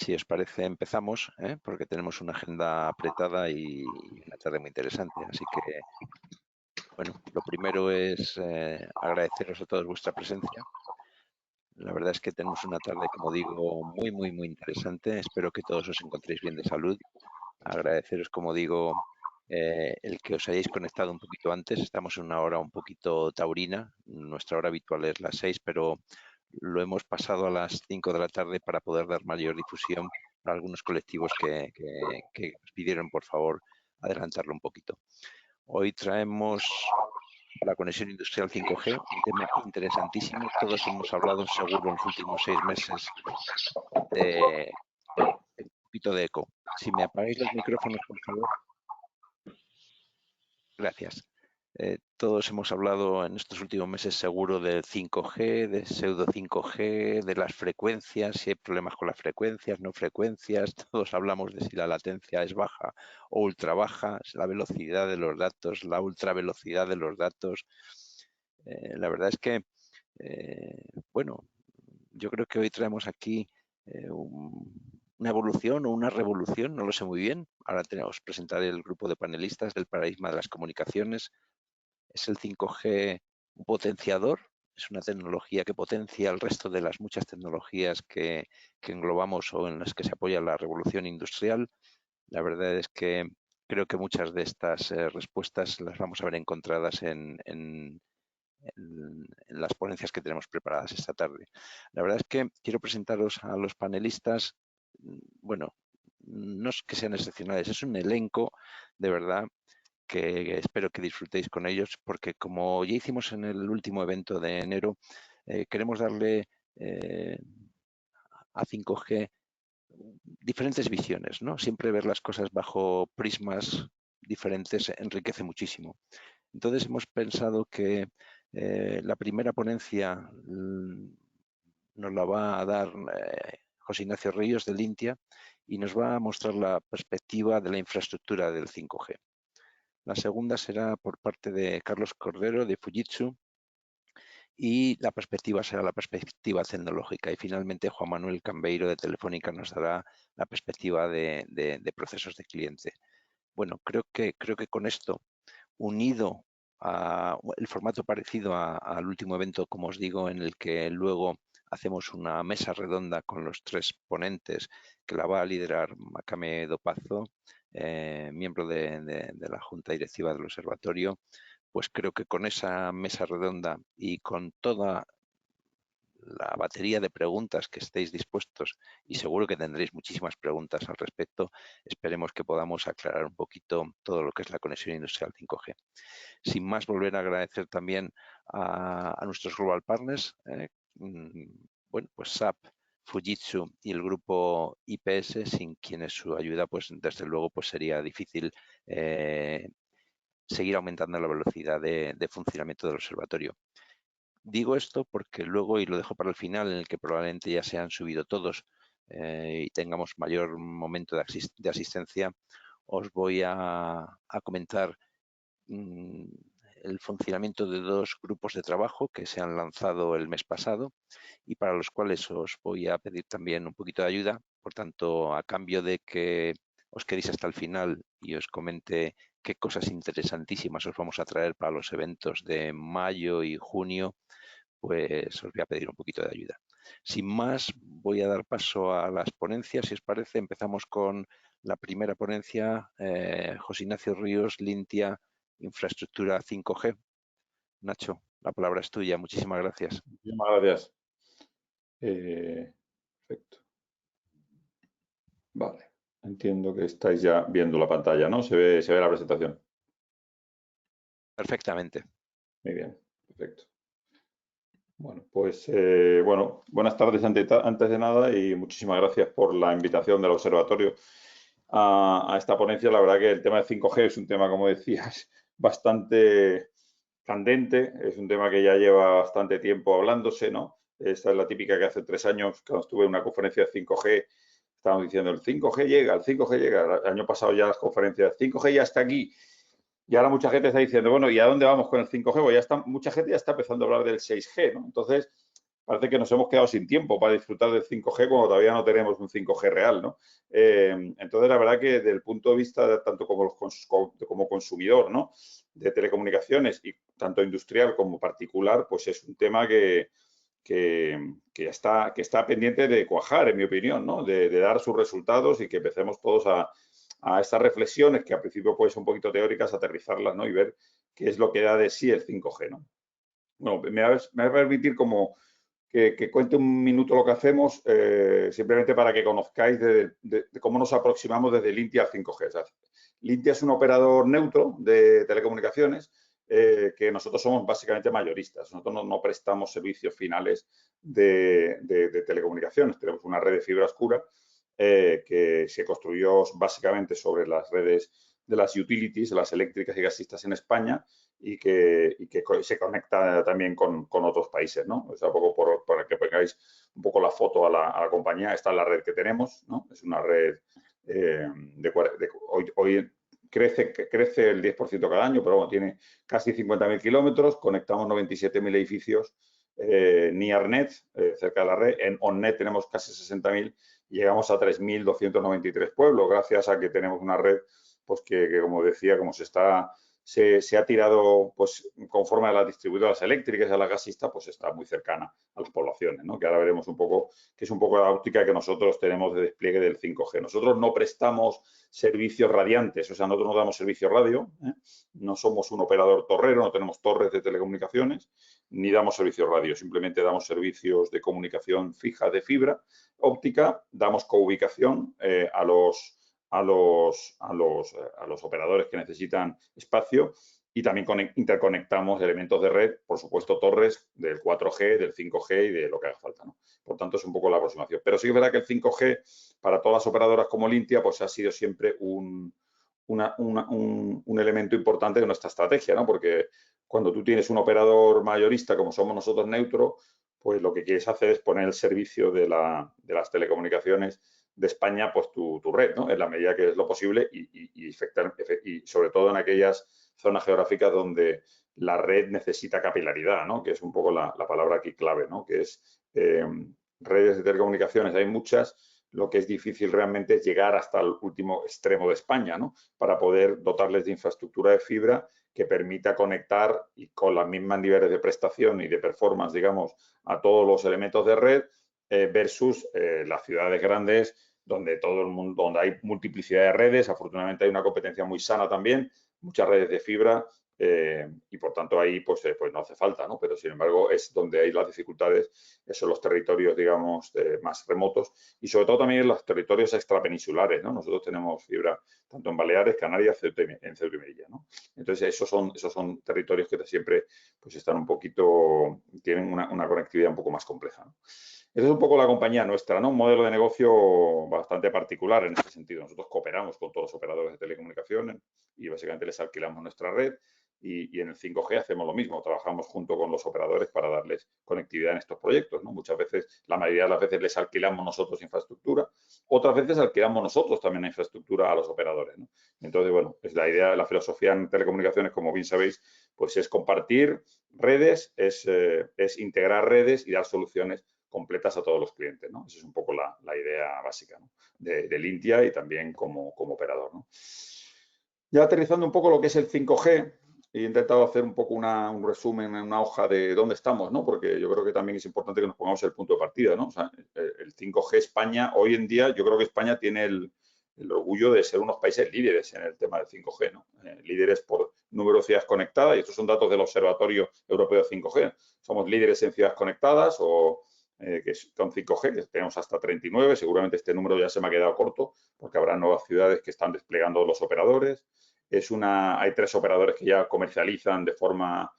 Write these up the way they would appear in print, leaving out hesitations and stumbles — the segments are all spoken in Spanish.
si os parece, empezamos, porque tenemos una agenda apretada y una tarde muy interesante. Así que, bueno, lo primero es agradeceros a todos vuestra presencia. La verdad es que tenemos una tarde, como digo, muy interesante. Espero que todos os encontréis bien de salud. Agradeceros, como digo, el que os hayáis conectado un poquito antes. Estamos en una hora un poquito taurina. Nuestra hora habitual es las 6, pero lo hemos pasado a las 5 de la tarde para poder dar mayor difusión a algunos colectivos que os pidieron, por favor, adelantarlo un poquito. Hoy traemos la conexión industrial 5G, un tema interesantísimo. Todos hemos hablado seguro en los últimos 6 meses de un poquito de eco. Si me apagáis los micrófonos, por favor. Gracias. Todos hemos hablado en estos últimos meses seguro del 5G, de pseudo 5G, de las frecuencias, si hay problemas con las frecuencias, no frecuencias. Todos hablamos de si la latencia es baja o ultra baja, la velocidad de los datos, la ultra velocidad de los datos. La verdad es que, bueno, yo creo que hoy traemos aquí una evolución o una revolución, no lo sé muy bien. Ahora os presentaré el grupo de panelistas del paradigma de las comunicaciones. Es el 5G un potenciador, es una tecnología que potencia el resto de las muchas tecnologías que englobamos o en las que se apoya la revolución industrial. La verdad es que creo que muchas de estas respuestas las vamos a ver encontradas en las ponencias que tenemos preparadas esta tarde. La verdad es que quiero presentaros a los panelistas, bueno, no es que sean excepcionales, es un elenco de verdad que espero que disfrutéis con ellos, porque como ya hicimos en el último evento de enero, queremos darle a 5G diferentes visiones, ¿no? Siempre ver las cosas bajo prismas diferentes enriquece muchísimo. Entonces hemos pensado que la primera ponencia nos la va a dar José Ignacio Ríos del INTIA y nos va a mostrar la perspectiva de la infraestructura del 5G. La segunda será por parte de Carlos Cordero de Fujitsu y la perspectiva será la perspectiva tecnológica. Y finalmente Juan Manuel Cambeiro de Telefónica nos dará la perspectiva de procesos de cliente. Bueno, creo que con esto, unido a el formato parecido al último evento, como os digo, en el que luego hacemos una mesa redonda con los tres ponentes que la va a liderar Makame Dopazo, miembro de la Junta Directiva del Observatorio, pues creo que con esa mesa redonda y con toda la batería de preguntas que estéis dispuestos, y seguro que tendréis muchísimas preguntas al respecto, esperemos que podamos aclarar un poquito todo lo que es la conexión industrial 5G. Sin más, volver a agradecer también a nuestros Global Partners, bueno, pues SAP, Fujitsu y el grupo IPS, sin quienes su ayuda, pues desde luego, pues sería difícil seguir aumentando la velocidad de funcionamiento del observatorio. Digo esto porque luego, y lo dejo para el final, en el que probablemente ya se han subido todos y tengamos mayor momento de asistencia, os voy a comentar el funcionamiento de dos grupos de trabajo que se han lanzado el mes pasado y para los cuales os voy a pedir también un poquito de ayuda. Por tanto, a cambio de que os quedéis hasta el final y os comente qué cosas interesantísimas os vamos a traer para los eventos de mayo y junio, pues os voy a pedir un poquito de ayuda. Sin más, voy a dar paso a las ponencias. Si os parece, empezamos con la primera ponencia, José Ignacio Ríos, Lintia, Infraestructura 5G. Nacho, la palabra es tuya. Muchísimas gracias. Muchísimas gracias. Perfecto. Vale. Entiendo que estáis ya viendo la pantalla, ¿no? Se ve la presentación. Perfectamente. Muy bien, perfecto. Bueno, pues buenas tardes antes de nada y muchísimas gracias por la invitación del observatorio a esta ponencia. La verdad que el tema de 5G es un tema, como decías, bastante candente. Es un tema que ya lleva bastante tiempo hablándose, ¿no? Esta es la típica que hace 3 años, cuando estuve en una conferencia de 5G, estábamos diciendo el 5G llega, el 5G llega. El año pasado ya las conferencias, 5G ya está aquí. Y ahora mucha gente está diciendo, bueno, ¿y a dónde vamos con el 5G? Pues mucha gente ya está empezando a hablar del 6G, ¿no? Entonces, parece que nos hemos quedado sin tiempo para disfrutar del 5G cuando todavía no tenemos un 5G real, ¿no? Entonces, la verdad que desde el punto de vista tanto como consumidor, ¿no?, de telecomunicaciones y tanto industrial como particular, pues es un tema que está pendiente de cuajar, en mi opinión, ¿no? De dar sus resultados y que empecemos todos a estas reflexiones que al principio pueden ser un poquito teóricas, aterrizarlas, ¿no? Y ver qué es lo que da de sí el 5G, ¿no? Bueno, me va a permitir como que cuente un minuto lo que hacemos, simplemente para que conozcáis de cómo nos aproximamos desde Lintia al 5G. O sea, Lintia es un operador neutro de telecomunicaciones, que nosotros somos básicamente mayoristas. Nosotros no prestamos servicios finales de telecomunicaciones. Tenemos una red de fibra oscura que se construyó básicamente sobre las redes de las utilities, las eléctricas y gasistas en España, y que se conecta también con otros países, ¿no? O sea, un poco para que pongáis un poco la foto a la compañía. Esta es la red que tenemos, ¿no? Es una red hoy crece el 10% cada año, pero bueno, tiene casi 50.000 kilómetros, conectamos 97.000 edificios, NearNet, cerca de la red. En OnNet tenemos casi 60.000 y llegamos a 3.293 pueblos, gracias a que tenemos una red, pues que como decía, como se ha tirado, pues conforme a las distribuidoras eléctricas y a la gasista, pues está muy cercana a las poblaciones, ¿no? Que ahora veremos un poco, que es un poco la óptica que nosotros tenemos de despliegue del 5G. Nosotros no prestamos servicios radiantes, o sea, nosotros no damos servicio radio, ¿eh? No somos un operador torrero, no tenemos torres de telecomunicaciones, ni damos servicio radio, simplemente damos servicios de comunicación fija de fibra óptica, damos coubicación a los operadores que necesitan espacio, y también interconectamos elementos de red, por supuesto torres del 4G, del 5G y de lo que haga falta, ¿no? Por tanto, es un poco la aproximación. Pero sí es verdad que el 5G, para todas las operadoras como Lintia, pues ha sido siempre un elemento importante de nuestra estrategia, ¿no? Porque cuando tú tienes un operador mayorista, como somos nosotros, neutro, pues lo que quieres hacer es poner el servicio de las telecomunicaciones de España, pues tu red, ¿no? En la medida que es lo posible y sobre todo en aquellas zonas geográficas donde la red necesita capilaridad, ¿no? Que es un poco la palabra aquí clave, ¿no? Que es redes de telecomunicaciones, hay muchas. Lo que es difícil realmente es llegar hasta el último extremo de España, ¿no? Para poder dotarles de infraestructura de fibra que permita conectar y con los mismos niveles de prestación y de performance, digamos, a todos los elementos de red, versus las ciudades grandes, donde todo el mundo, donde hay multiplicidad de redes. Afortunadamente hay una competencia muy sana también, muchas redes de fibra, y por tanto ahí pues no hace falta, ¿no? Pero sin embargo es donde hay las dificultades, son los territorios, digamos, más remotos, y sobre todo también en los territorios extrapeninsulares, ¿no? Nosotros tenemos fibra tanto en Baleares, Canarias, en Ceuta y Melilla, ¿no? Entonces esos son territorios que siempre pues están un poquito, tienen una conectividad un poco más compleja, ¿no? Esa es un poco la compañía nuestra, ¿no? Un modelo de negocio bastante particular en ese sentido. Nosotros cooperamos con todos los operadores de telecomunicaciones y básicamente les alquilamos nuestra red, y en el 5G hacemos lo mismo. Trabajamos junto con los operadores para darles conectividad en estos proyectos, ¿no? Muchas veces, la mayoría de las veces les alquilamos nosotros infraestructura, otras veces alquilamos nosotros también la infraestructura a los operadores, ¿no? Entonces, bueno, es la idea, la filosofía en telecomunicaciones, como bien sabéis, pues es compartir redes, es integrar redes y dar soluciones completas a todos los clientes, ¿no? Esa es un poco la idea básica, ¿no? de Lintia y también como operador, ¿no? Ya aterrizando un poco lo que es el 5G, he intentado hacer un poco un resumen en una hoja de dónde estamos, ¿no? Porque yo creo que también es importante que nos pongamos el punto de partida, ¿no? O sea, el 5G España, hoy en día, yo creo que España tiene el orgullo de ser unos países líderes en el tema del 5G, ¿no? Líderes por número de ciudades conectadas, y estos son datos del Observatorio Europeo de 5G. Somos líderes en ciudades conectadas, que con 5G, que tenemos hasta 39, seguramente este número ya se me ha quedado corto, porque habrá nuevas ciudades que están desplegando los operadores. Hay 3 operadores que ya comercializan de forma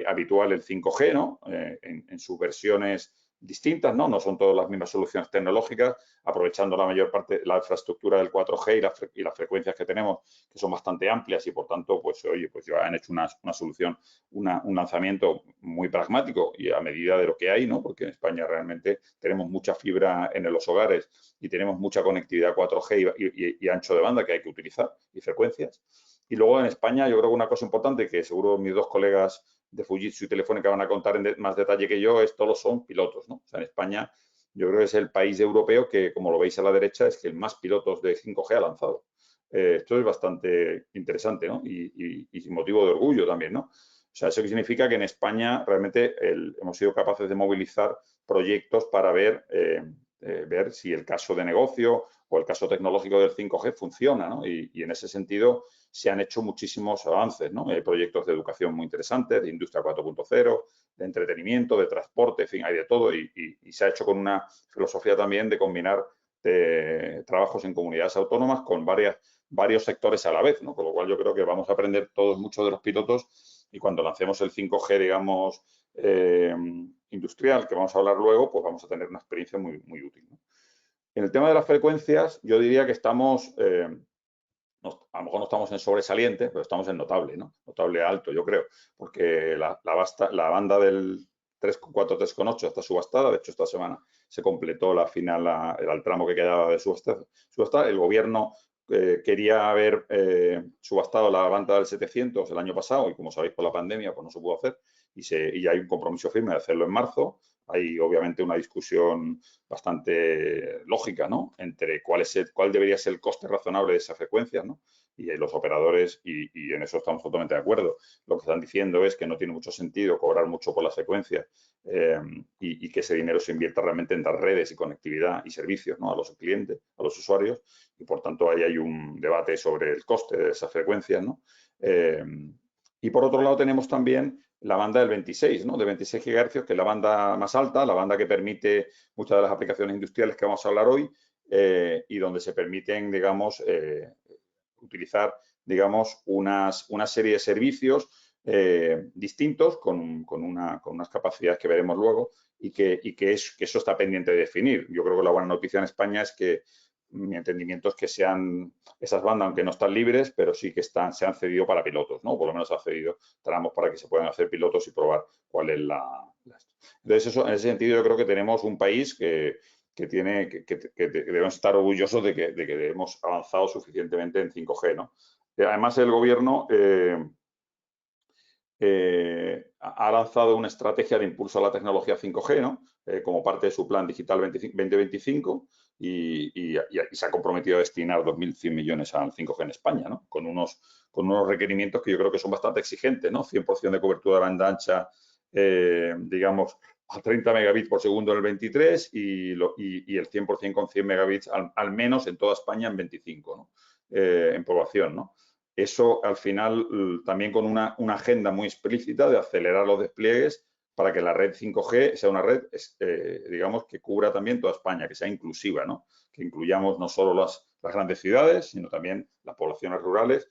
habitual el 5G, ¿no? En sus versiones distintas, ¿no? No son todas las mismas soluciones tecnológicas, aprovechando la mayor parte de la infraestructura del 4G y las frecuencias que tenemos, que son bastante amplias, y por tanto, pues oye, pues ya han hecho una solución, un lanzamiento muy pragmático y a medida de lo que hay, ¿no? Porque en España realmente tenemos mucha fibra en los hogares y tenemos mucha conectividad 4G y ancho de banda que hay que utilizar, y frecuencias. Y luego en España, yo creo que una cosa importante que seguro mis dos colegas de Fujitsu y Telefónica van a contar en más detalle que yo, todos son pilotos, ¿no? O sea, en España yo creo que es el país europeo que, como lo veis a la derecha, es que el más pilotos de 5G ha lanzado. Esto es bastante interesante, ¿no? Y motivo de orgullo también, ¿no? O sea, eso significa que en España realmente hemos sido capaces de movilizar proyectos para ver si el caso de negocio o el caso tecnológico del 5G funciona, ¿no? Y en ese sentido se han hecho muchísimos avances, ¿no? Hay proyectos de educación muy interesantes, de industria 4.0, de entretenimiento, de transporte, en fin, hay de todo y se ha hecho con una filosofía también de combinar trabajos en comunidades autónomas con varios sectores a la vez, ¿no? Con lo cual yo creo que vamos a aprender todos mucho de los pilotos y cuando lancemos el 5G, digamos, industrial, que vamos a hablar luego, pues vamos a tener una experiencia muy, muy útil, ¿no? En el tema de las frecuencias, yo diría que estamos, a lo mejor no estamos en sobresaliente, pero estamos en notable, ¿no? Notable alto, yo creo, porque la banda del 3,4, 3,8 está subastada. De hecho, esta semana se completó la final, el tramo que quedaba de subasta. El gobierno quería haber subastado la banda del 700 el año pasado y, como sabéis, por la pandemia, pues no se pudo hacer y hay un compromiso firme de hacerlo en marzo. Hay, obviamente, una discusión bastante lógica, ¿no? Entre cuál debería ser el coste razonable de esa frecuencia, ¿no? Y los operadores, y en eso estamos totalmente de acuerdo, lo que están diciendo es que no tiene mucho sentido cobrar mucho por la frecuencia y que ese dinero se invierta realmente en dar redes y conectividad y servicios, ¿no? A los clientes, a los usuarios, y por tanto ahí hay un debate sobre el coste de esas frecuencias, ¿no? Y por otro lado tenemos también la banda del 26, ¿no? De 26 GHz, que es la banda más alta, la banda que permite muchas de las aplicaciones industriales que vamos a hablar hoy y donde se permiten, digamos, utilizar, digamos, una serie de servicios distintos con unas capacidades que veremos luego y que eso está pendiente de definir. Yo creo que la buena noticia en España es que mi entendimiento es que esas bandas, aunque no están libres, pero sí que se han cedido para pilotos, ¿no? Por lo menos se han cedido tramos para que se puedan hacer pilotos y probar cuál es Entonces, eso, en ese sentido, yo creo que tenemos un país que debemos estar orgullosos de que hemos avanzado suficientemente en 5G, ¿no? Además, el gobierno ha lanzado una estrategia de impulso a la tecnología 5G, ¿no? Como parte de su plan digital 2025 y se ha comprometido a destinar 2.100 millones al 5G en España, ¿no? Con unos requerimientos que yo creo que son bastante exigentes, ¿no? 100% de cobertura de banda ancha, digamos, a 30 megabits por segundo en el 23 y el 100% con 100 megabits al menos en toda España en 25, ¿no? En población, ¿no? Eso, al final, también con una agenda muy explícita de acelerar los despliegues para que la red 5G sea una red, digamos, que cubra también toda España, que sea inclusiva, ¿no? Que incluyamos no solo las grandes ciudades, sino también las poblaciones rurales,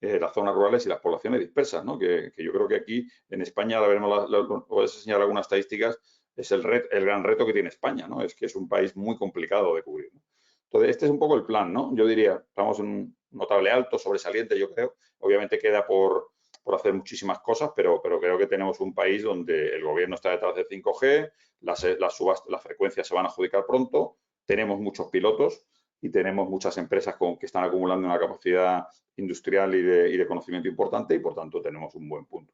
las zonas rurales y las poblaciones dispersas, ¿no? Que yo creo que aquí en España, ahora veremos, puedes enseñar algunas estadísticas, es el gran reto que tiene España, ¿no? Es que es un país muy complicado de cubrir, ¿no? Entonces, este es un poco el plan, ¿no? Yo diría, estamos en un notable alto, sobresaliente, yo creo. Obviamente queda por hacer muchísimas cosas, pero creo que tenemos un país donde el gobierno está detrás de 5G, las frecuencias se van a adjudicar pronto, tenemos muchos pilotos y tenemos muchas empresas que están acumulando una capacidad industrial y de conocimiento importante y, por tanto, tenemos un buen punto.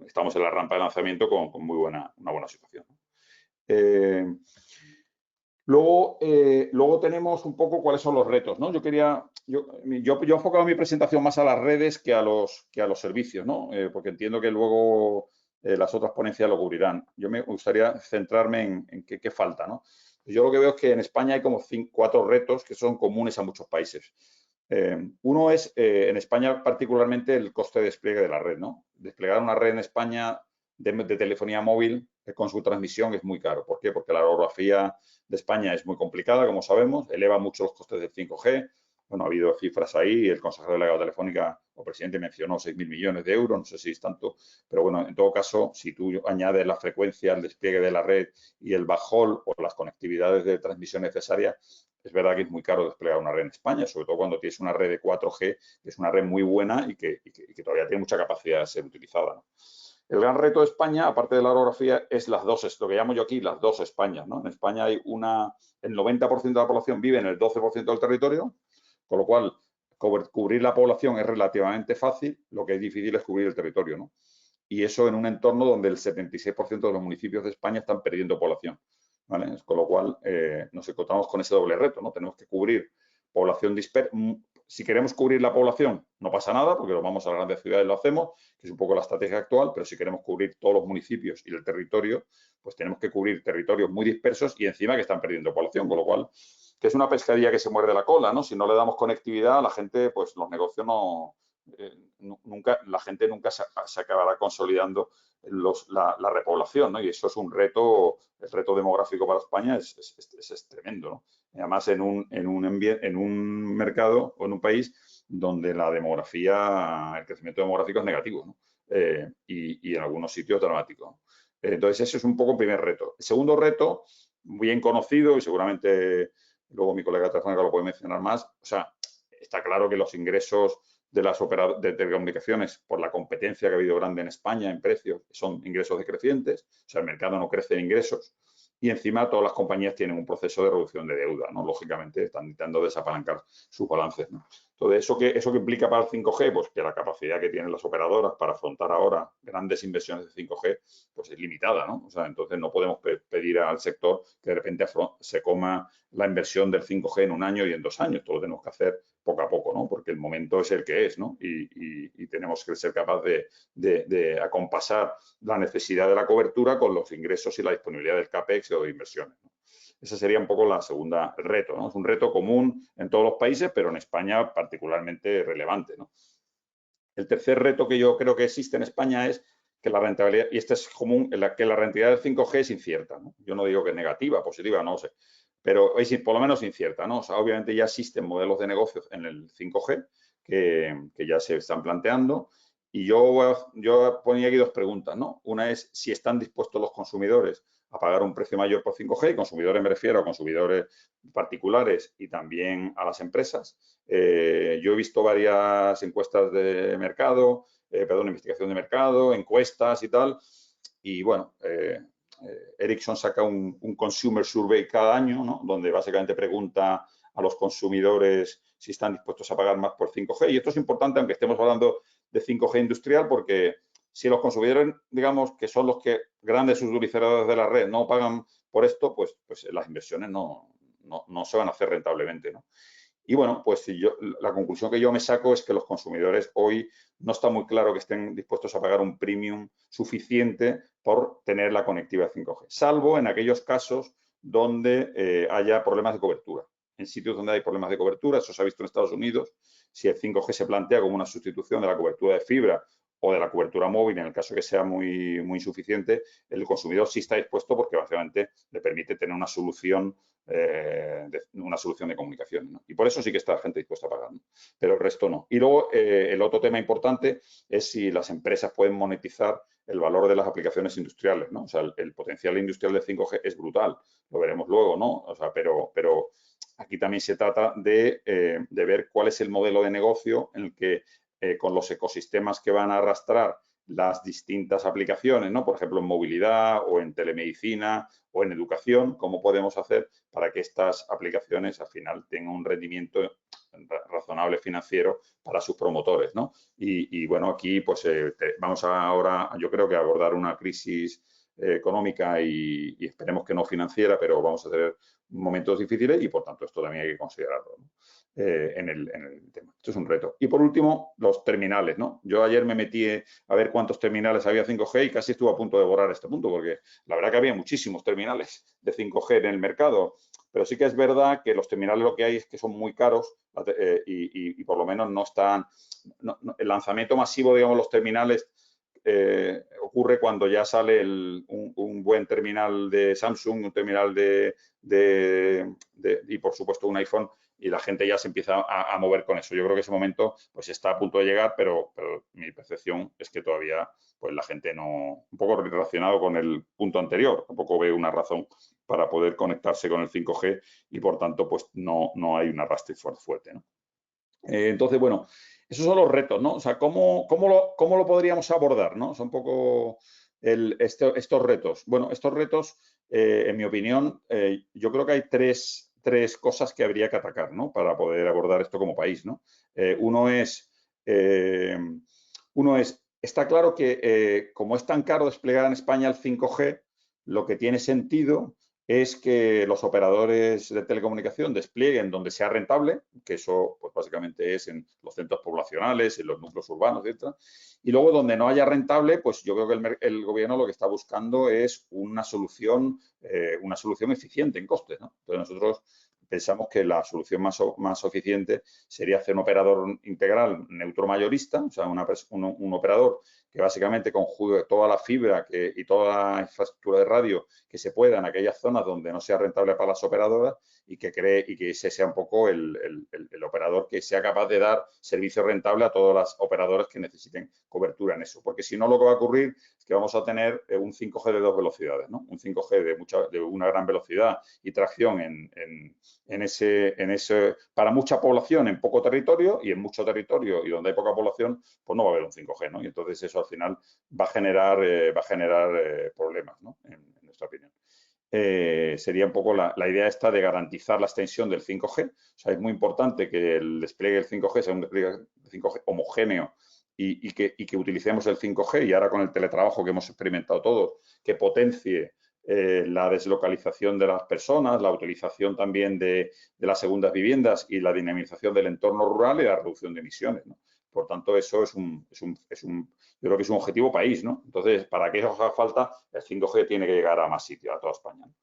Estamos en la rampa de lanzamiento con una buena situación. Luego tenemos un poco cuáles son los retos, ¿no? Yo he enfocado mi presentación más a las redes que a los servicios, ¿no? Porque entiendo que luego las otras ponencias lo cubrirán. Yo me gustaría centrarme en qué falta, ¿no? Yo lo que veo es que en España hay como 4 retos que son comunes a muchos países. Uno es, en España particularmente, el coste de despliegue de la red, ¿no? Desplegar una red en España de telefonía móvil con su transmisión es muy caro. ¿Por qué? Porque la orografía de España es muy complicada, como sabemos, eleva mucho los costes del 5G. Bueno, ha habido cifras ahí, el consejero delegado de Telefónica o presidente mencionó 6.000 millones de euros, no sé si es tanto, pero bueno, en todo caso, si tú añades la frecuencia, el despliegue de la red y el backhaul o las conectividades de transmisión necesarias, es verdad que es muy caro desplegar una red en España, sobre todo cuando tienes una red de 4G, que es una red muy buena y que todavía tiene mucha capacidad de ser utilizada, ¿no? El gran reto de España, aparte de la orografía, es lo que llamo yo aquí las dos Españas, ¿no? En España hay el 90% de la población vive en el 12% del territorio, con lo cual cubrir la población es relativamente fácil, lo que es difícil es cubrir el territorio, ¿no? y eso en un entorno donde el 76% de los municipios de España están perdiendo población, ¿vale? Con lo cual nos encontramos con ese doble reto, ¿no? Tenemos que cubrir población dispersa. Si queremos cubrir la población, no pasa nada, porque lo vamos a las grandes ciudades y lo hacemos, que es un poco la estrategia actual, pero si queremos cubrir todos los municipios y el territorio, pues tenemos que cubrir territorios muy dispersos y encima que están perdiendo población, con lo cual, que es una pescadilla que se muerde la cola, ¿no? Si no le damos conectividad a la gente, pues los negocios la gente nunca se acabará consolidando la repoblación, ¿no? Y eso es un reto, el reto demográfico para España es tremendo, ¿no? Además, en un mercado o en un país donde la demografía, el crecimiento demográfico es negativo, ¿no? Y en algunos sitios dramático, ¿no? Entonces, ese es un poco el primer reto. El segundo reto, bien conocido, y seguramente luego mi colega Telefónica lo puede mencionar más, o sea, está claro que los ingresos de las de telecomunicaciones, por la competencia que ha habido grande en España en precios, son ingresos decrecientes, o sea, el mercado no crece en ingresos y encima todas las compañías tienen un proceso de reducción de deuda, ¿no? Lógicamente están intentando desapalancar sus balances, ¿no? Entonces, ¿eso qué implica para el 5G? Pues que la capacidad que tienen las operadoras para afrontar ahora grandes inversiones de 5G, pues es limitada, ¿no? O sea, entonces no podemos pedir al sector que de repente se coma la inversión del 5G en un año y en 2 años. Todo lo tenemos que hacer poco a poco, ¿no? Porque el momento es el que es, ¿no? Y tenemos que ser capaces de acompasar la necesidad de la cobertura con los ingresos y la disponibilidad del CAPEX o de inversiones, ¿no? Ese sería un poco la segunda reto, ¿no? Es un reto común en todos los países, pero en España particularmente relevante, ¿no? El tercer reto que yo creo que existe en España es que la rentabilidad, y este es común, que la rentabilidad del 5G es incierta, ¿no? Yo no digo que es negativa, positiva, no sé, pero es por lo menos incierta, ¿no? O sea, obviamente ya existen modelos de negocios en el 5G que ya se están planteando y yo ponía aquí dos preguntas, ¿no? Una es si están dispuestos los consumidores a pagar un precio mayor por 5G, y consumidores me refiero a consumidores particulares y también a las empresas. Yo he visto varias encuestas de mercado, investigación de mercado, encuestas y tal, y bueno, Ericsson saca un Consumer Survey cada año, ¿no? Donde básicamente pregunta a los consumidores si están dispuestos a pagar más por 5G. Y esto es importante, aunque estemos hablando de 5G industrial, porque si los consumidores, digamos, que son los que grandes utilizadores de la red, no pagan por esto, pues las inversiones no se van a hacer rentablemente, ¿no? Y bueno, pues la conclusión que yo me saco es que los consumidores hoy no está muy claro que estén dispuestos a pagar un premium suficiente por tener la conectividad 5G, salvo en aquellos casos donde haya problemas de cobertura. En sitios donde hay problemas de cobertura, eso se ha visto en Estados Unidos, si el 5G se plantea como una sustitución de la cobertura de fibra o de la cobertura móvil, en el caso que sea muy insuficiente, el consumidor sí está dispuesto porque básicamente le permite tener una solución de comunicación, ¿no? Y por eso sí que está la gente dispuesta a pagar, ¿no? Pero el resto no. Y luego el otro tema importante es si las empresas pueden monetizar el valor de las aplicaciones industriales, ¿no? O sea, el potencial industrial de 5G es brutal, lo veremos luego, ¿no? O sea, pero aquí también se trata de ver cuál es el modelo de negocio en el que con los ecosistemas que van a arrastrar las distintas aplicaciones, ¿no? Por ejemplo, en movilidad o en telemedicina o en educación, cómo podemos hacer para que estas aplicaciones al final tengan un rendimiento razonable financiero para sus promotores, ¿no? Y bueno, aquí pues vamos ahora, yo creo que a abordar una crisis económica y esperemos que no financiera, pero vamos a tener momentos difíciles y por tanto esto también hay que considerarlo, ¿no? En el tema. Esto es un reto. Y por último, los terminales, ¿no? Yo ayer me metí a ver cuántos terminales había 5G y casi estuve a punto de borrar este punto, porque la verdad que había muchísimos terminales de 5G en el mercado, pero sí que es verdad que los terminales lo que hay es que son muy caros y por lo menos no están... el lanzamiento masivo, digamos, los terminales ocurre cuando ya sale un buen terminal de Samsung, un terminal y por supuesto un iPhone, y la gente ya se empieza a mover con eso. Yo creo que ese momento pues está a punto de llegar, pero mi percepción es que todavía pues la gente no, un poco relacionado con el punto anterior, tampoco ve una razón para poder conectarse con el 5G y por tanto pues no hay un arrastre fuerte, ¿no? Entonces, bueno, esos son los retos, ¿no? O sea, ¿cómo lo podríamos abordar, ¿no? Son un poco estos retos. Bueno, estos retos, en mi opinión, yo creo que hay tres cosas que habría que atacar, ¿no? Para poder abordar esto como país, ¿no? Uno es está claro que como es tan caro desplegar en España el 5G, lo que tiene sentido es que los operadores de telecomunicación desplieguen donde sea rentable, que eso pues básicamente es en los centros poblacionales, en los núcleos urbanos, etcétera. Y luego donde no haya rentable, pues yo creo que el gobierno lo que está buscando es una solución eficiente en costes, ¿no? Entonces nosotros pensamos que la solución más eficiente sería hacer un operador integral neutro mayorista, o sea, un operador que básicamente conjugue toda la fibra y toda la infraestructura de radio que se pueda en aquellas zonas donde no sea rentable para las operadoras y que ese sea un poco el operador que sea capaz de dar servicio rentable a todas las operadoras que necesiten cobertura en eso. Porque si no, lo que va a ocurrir es que vamos a tener un 5G de dos velocidades, ¿no? Un 5G de una gran velocidad y tracción para mucha población en poco territorio, y en mucho territorio y donde hay poca población, pues no va a haber un 5G, ¿no? Y entonces eso al final va a generar problemas, ¿no? En nuestra opinión. Sería un poco la idea esta de garantizar la extensión del 5G. O sea, es muy importante que el despliegue del 5G sea un despliegue 5G homogéneo y que utilicemos el 5G, y ahora con el teletrabajo que hemos experimentado todos, que potencie la deslocalización de las personas, la utilización también de las segundas viviendas y la dinamización del entorno rural y la reducción de emisiones, ¿no? Por tanto, eso yo creo que es un objetivo país, ¿no? Entonces, para que eso haga falta, el 5G tiene que llegar a más sitios, a toda España, ¿no?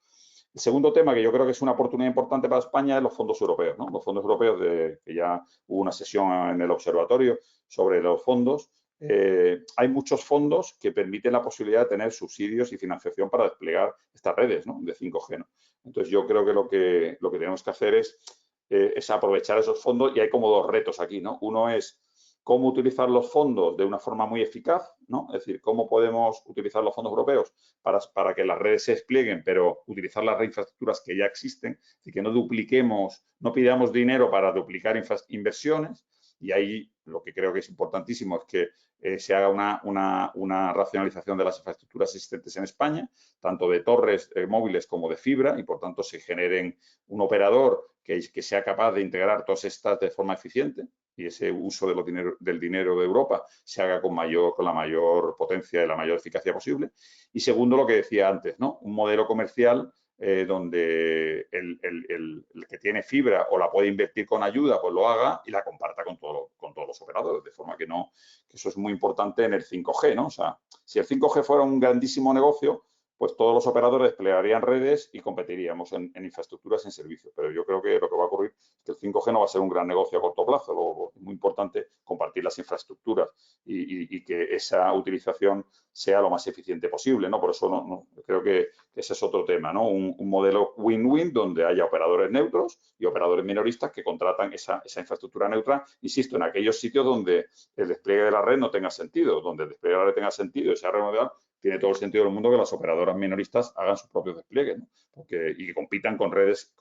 El segundo tema, que yo creo que es una oportunidad importante para España, es los fondos europeos, ¿no? Los fondos europeos, que ya hubo una sesión en el observatorio sobre los fondos. Hay muchos fondos que permiten la posibilidad de tener subsidios y financiación para desplegar estas redes, ¿no? De 5G, ¿no? Entonces, yo creo que lo que tenemos que hacer es aprovechar esos fondos, y hay como dos retos aquí, ¿no? Uno es cómo utilizar los fondos de una forma muy eficaz, ¿no? Es decir, cómo podemos utilizar los fondos europeos para que las redes se desplieguen, pero utilizar las infraestructuras que ya existen, y que no dupliquemos, no pidamos dinero para duplicar inversiones. Y ahí lo que creo que es importantísimo es que se haga una racionalización de las infraestructuras existentes en España, tanto de torres móviles como de fibra, y por tanto se generen un operador que sea capaz de integrar todas estas de forma eficiente, y ese uso del dinero de Europa se haga con la mayor potencia y la mayor eficacia posible. Y segundo, lo que decía antes, ¿no? Un modelo comercial donde el que tiene fibra o la puede invertir con ayuda, pues lo haga y la comparta con todos los operadores, de forma que eso es muy importante en el 5G, ¿no? O sea, si el 5G fuera un grandísimo negocio, pues todos los operadores desplegarían redes y competiríamos en infraestructuras y en servicios. Pero yo creo que lo que va a ocurrir es que el 5G no va a ser un gran negocio a corto plazo. Luego es muy importante compartir las infraestructuras y que esa utilización sea lo más eficiente posible, ¿no? Por eso creo que ese es otro tema, ¿no? Un modelo win-win donde haya operadores neutros y operadores minoristas que contratan esa infraestructura neutra, insisto, en aquellos sitios donde el despliegue de la red no tenga sentido, donde el despliegue de la red tenga sentido y sea renovable. Tiene todo el sentido del mundo que las operadoras minoristas hagan sus propios despliegues, ¿no? Y que compitan con redes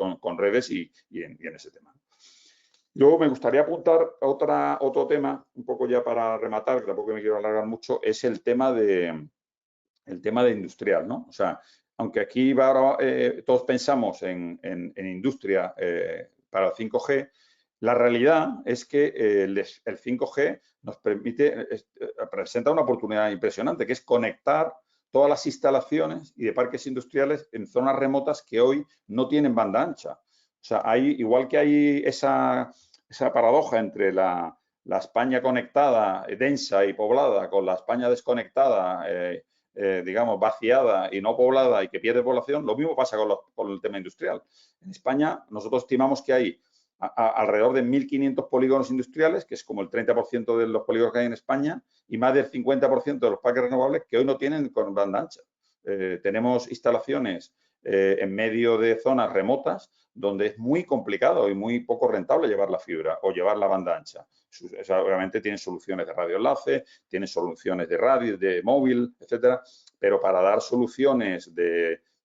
y en ese tema. Luego me gustaría apuntar otro tema, un poco ya para rematar, que tampoco me quiero alargar mucho, es el tema de industrial, ¿no? O sea, aunque aquí todos pensamos en industria para el 5G, la realidad es que el 5G nos presenta una oportunidad impresionante, que es conectar todas las instalaciones y de parques industriales en zonas remotas que hoy no tienen banda ancha. O sea, igual que hay esa paradoja entre la España conectada, densa y poblada, con la España desconectada, digamos, vaciada y no poblada y que pierde población, lo mismo pasa con el tema industrial. En España nosotros estimamos que hay alrededor de 1.500 polígonos industriales, que es como el 30% de los polígonos que hay en España, y más del 50% de los parques renovables que hoy no tienen con banda ancha. Tenemos instalaciones en medio de zonas remotas donde es muy complicado y muy poco rentable llevar la fibra o llevar la banda ancha. Obviamente tienen soluciones de radioenlace, tienen soluciones de radio, de móvil, etcétera, pero para dar soluciones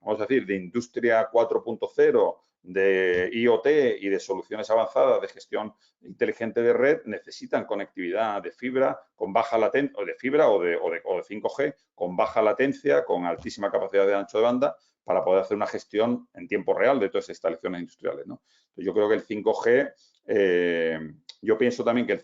vamos a decir, de industria 4.0, de IoT y de soluciones avanzadas de gestión inteligente de red, necesitan conectividad de fibra con baja latencia, o de fibra o de 5G, con baja latencia, con altísima capacidad de ancho de banda, para poder hacer una gestión en tiempo real de todas esas instalaciones industriales, ¿no? Entonces, yo creo que el 5G, yo pienso también que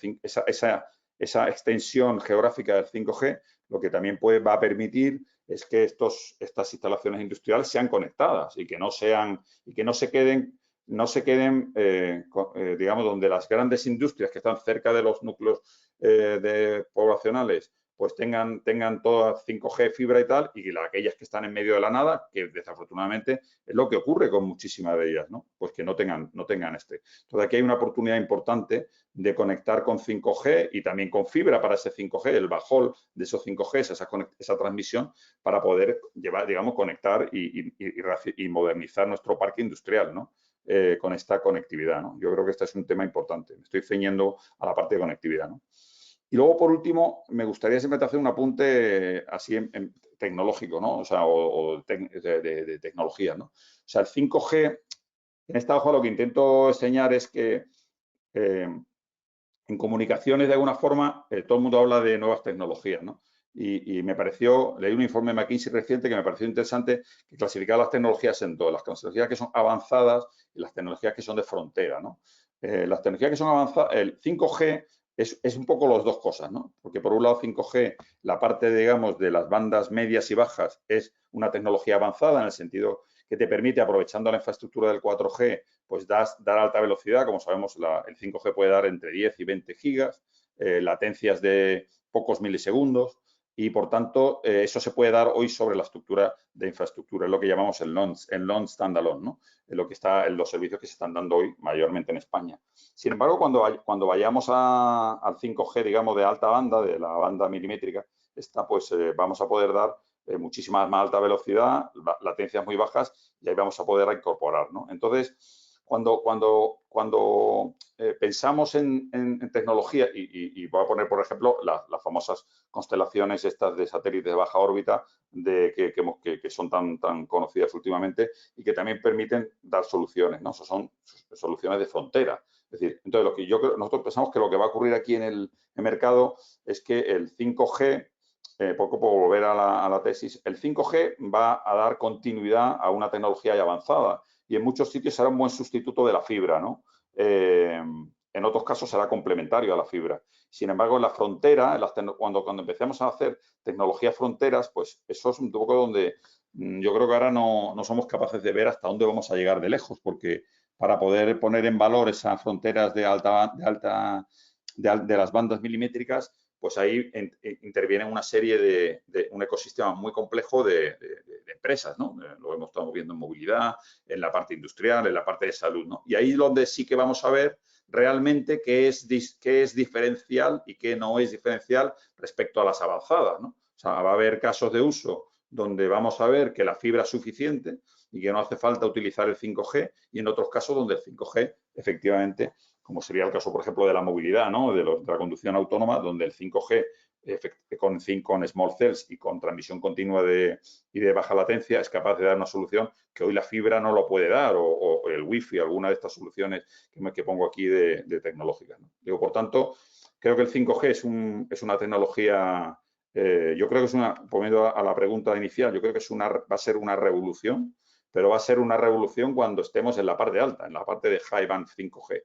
esa extensión geográfica del 5G, lo que también va a permitir es que estas instalaciones industriales sean conectadas y que no se queden, digamos, donde las grandes industrias que están cerca de los núcleos poblacionales pues tengan todas 5G, fibra y tal, y aquellas que están en medio de la nada, que desafortunadamente es lo que ocurre con muchísimas de ellas, ¿no? Pues que no tengan este. Entonces aquí hay una oportunidad importante de conectar con 5G y también con fibra para ese 5G, el backhaul de esos 5G, esa transmisión, para poder llevar, digamos, conectar y modernizar nuestro parque industrial, ¿no? Con esta conectividad, ¿no? Yo creo que este es un tema importante. Me estoy ceñiendo a la parte de conectividad, ¿no? Y luego, por último, me gustaría simplemente hacer un apunte así en tecnológico, ¿no? O sea, de tecnología, ¿no? O sea, el 5G, en esta hoja lo que intento enseñar es que en comunicaciones, de alguna forma, todo el mundo habla de nuevas tecnologías, ¿no? Y me pareció, leí un informe de McKinsey reciente que me pareció interesante, que clasificaba las tecnologías en dos, las tecnologías que son avanzadas y las tecnologías que son de frontera, ¿no? Las tecnologías que son avanzadas, el 5G es un poco las dos cosas, ¿no? Porque por un lado 5G, la parte, digamos, de las bandas medias y bajas es una tecnología avanzada en el sentido que te permite, aprovechando la infraestructura del 4G, pues dar alta velocidad. Como sabemos, el 5G puede dar entre 10 y 20 gigas, latencias de pocos milisegundos, y por tanto eso se puede dar hoy sobre la estructura de infraestructura, es lo que llamamos el non-standalone, ¿no? Es lo que está en los servicios que se están dando hoy mayormente en España. Sin embargo, cuando vayamos al 5G, digamos, de alta banda, de la banda milimétrica, pues vamos a poder dar muchísima más alta velocidad, latencias muy bajas, y ahí vamos a poder incorporar, ¿no? Entonces, cuando pensamos en tecnología, y voy a poner, por ejemplo, las famosas constelaciones estas de satélites de baja órbita que son tan conocidas últimamente y que también permiten dar soluciones, ¿no? Son soluciones de frontera. Es decir, entonces nosotros pensamos que lo que va a ocurrir aquí en el mercado es que el 5G, poco por volver a la tesis, el 5G va a dar continuidad a una tecnología ya avanzada y en muchos sitios será un buen sustituto de la fibra, ¿no? En otros casos será complementario a la fibra. Sin embargo, en la frontera, cuando empecemos a hacer tecnologías fronteras, pues eso es un poco donde yo creo que ahora no somos capaces de ver hasta dónde vamos a llegar de lejos, porque para poder poner en valor esas fronteras de las bandas milimétricas, pues ahí interviene una serie de un ecosistema muy complejo de empresas, ¿no? Lo estamos viendo en movilidad, en la parte industrial, en la parte de salud, ¿no? Y ahí es donde sí que vamos a ver realmente qué es diferencial y qué no es diferencial respecto a las avanzadas, ¿no? O sea, va a haber casos de uso donde vamos a ver que la fibra es suficiente y que no hace falta utilizar el 5G, y en otros casos donde el 5G efectivamente, como sería el caso, por ejemplo, de la movilidad, ¿no? de la conducción autónoma, donde el 5G con small cells y con transmisión continua y de baja latencia es capaz de dar una solución que hoy la fibra no lo puede dar, o el wifi, alguna de estas soluciones que pongo aquí de tecnológicas, ¿no? Digo, por tanto, creo que el 5G es una tecnología, yo creo que poniendo a la pregunta inicial, yo creo que va a ser una revolución, pero va a ser una revolución cuando estemos en la parte alta, en la parte de high band 5G.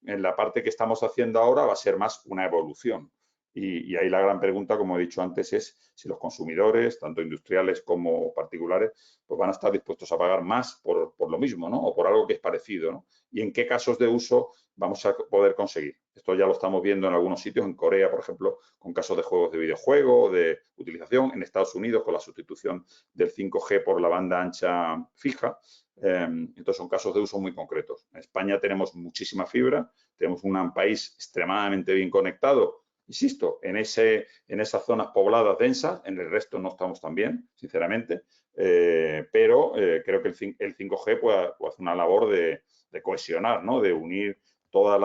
En la parte que estamos haciendo ahora va a ser más una evolución. Y ahí la gran pregunta, como he dicho antes, es si los consumidores, tanto industriales como particulares, pues van a estar dispuestos a pagar más por lo mismo, ¿no? O por algo que es parecido, ¿no? Y en qué casos de uso vamos a poder conseguir. Esto ya lo estamos viendo en algunos sitios, en Corea, por ejemplo, con casos de juegos de videojuego, de utilización, en Estados Unidos con la sustitución del 5G por la banda ancha fija. Entonces son casos de uso muy concretos. En España tenemos muchísima fibra, tenemos un país extremadamente bien conectado, insisto, en esas zonas pobladas densas, en el resto no estamos tan bien, sinceramente, pero creo que el 5G puede hacer una labor de cohesionar, ¿no? De unir todas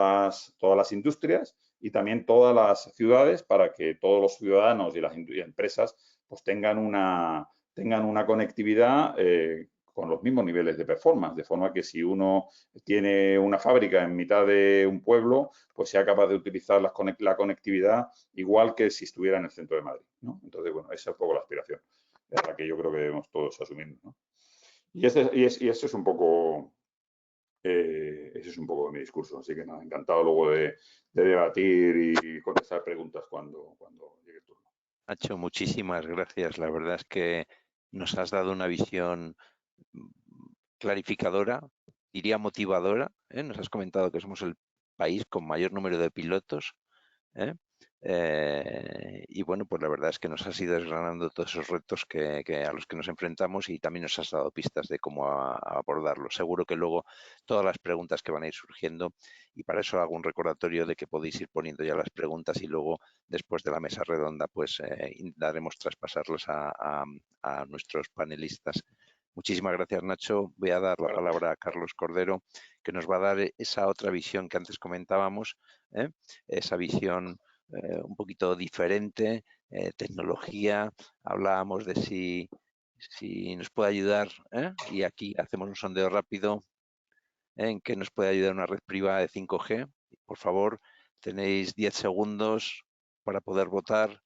las industrias y también todas las ciudades para que todos los ciudadanos y las empresas pues tengan una conectividad con los mismos niveles de performance, de forma que si uno tiene una fábrica en mitad de un pueblo, pues sea capaz de utilizar la conectividad igual que si estuviera en el centro de Madrid, ¿no? Entonces, bueno, esa es un poco la aspiración, la que yo creo que debemos todos asumir, ¿no? Y eso es un poco ese es un poco mi discurso. Así que nada, encantado luego de debatir y contestar preguntas cuando llegue el turno. Nacho, muchísimas gracias. La verdad es que nos has dado una visión clarificadora, diría motivadora, ¿eh? Nos has comentado que somos el país con mayor número de pilotos, ¿eh? Y bueno, pues la verdad es que nos has ido desgranando todos esos retos a los que nos enfrentamos y también nos has dado pistas de cómo abordarlos. Seguro que luego todas las preguntas que van a ir surgiendo, y para eso hago un recordatorio de que podéis ir poniendo ya las preguntas y luego después de la mesa redonda pues intentaremos traspasarlas a nuestros panelistas. Muchísimas gracias, Nacho. Voy a dar la palabra a Carlos Cordero, que nos va a dar esa otra visión que antes comentábamos, ¿eh? Esa visión un poquito diferente, tecnología. Hablábamos de si nos puede ayudar, y aquí hacemos un sondeo rápido, en qué nos puede ayudar una red privada de 5G. Por favor, tenéis 10 segundos para poder votar.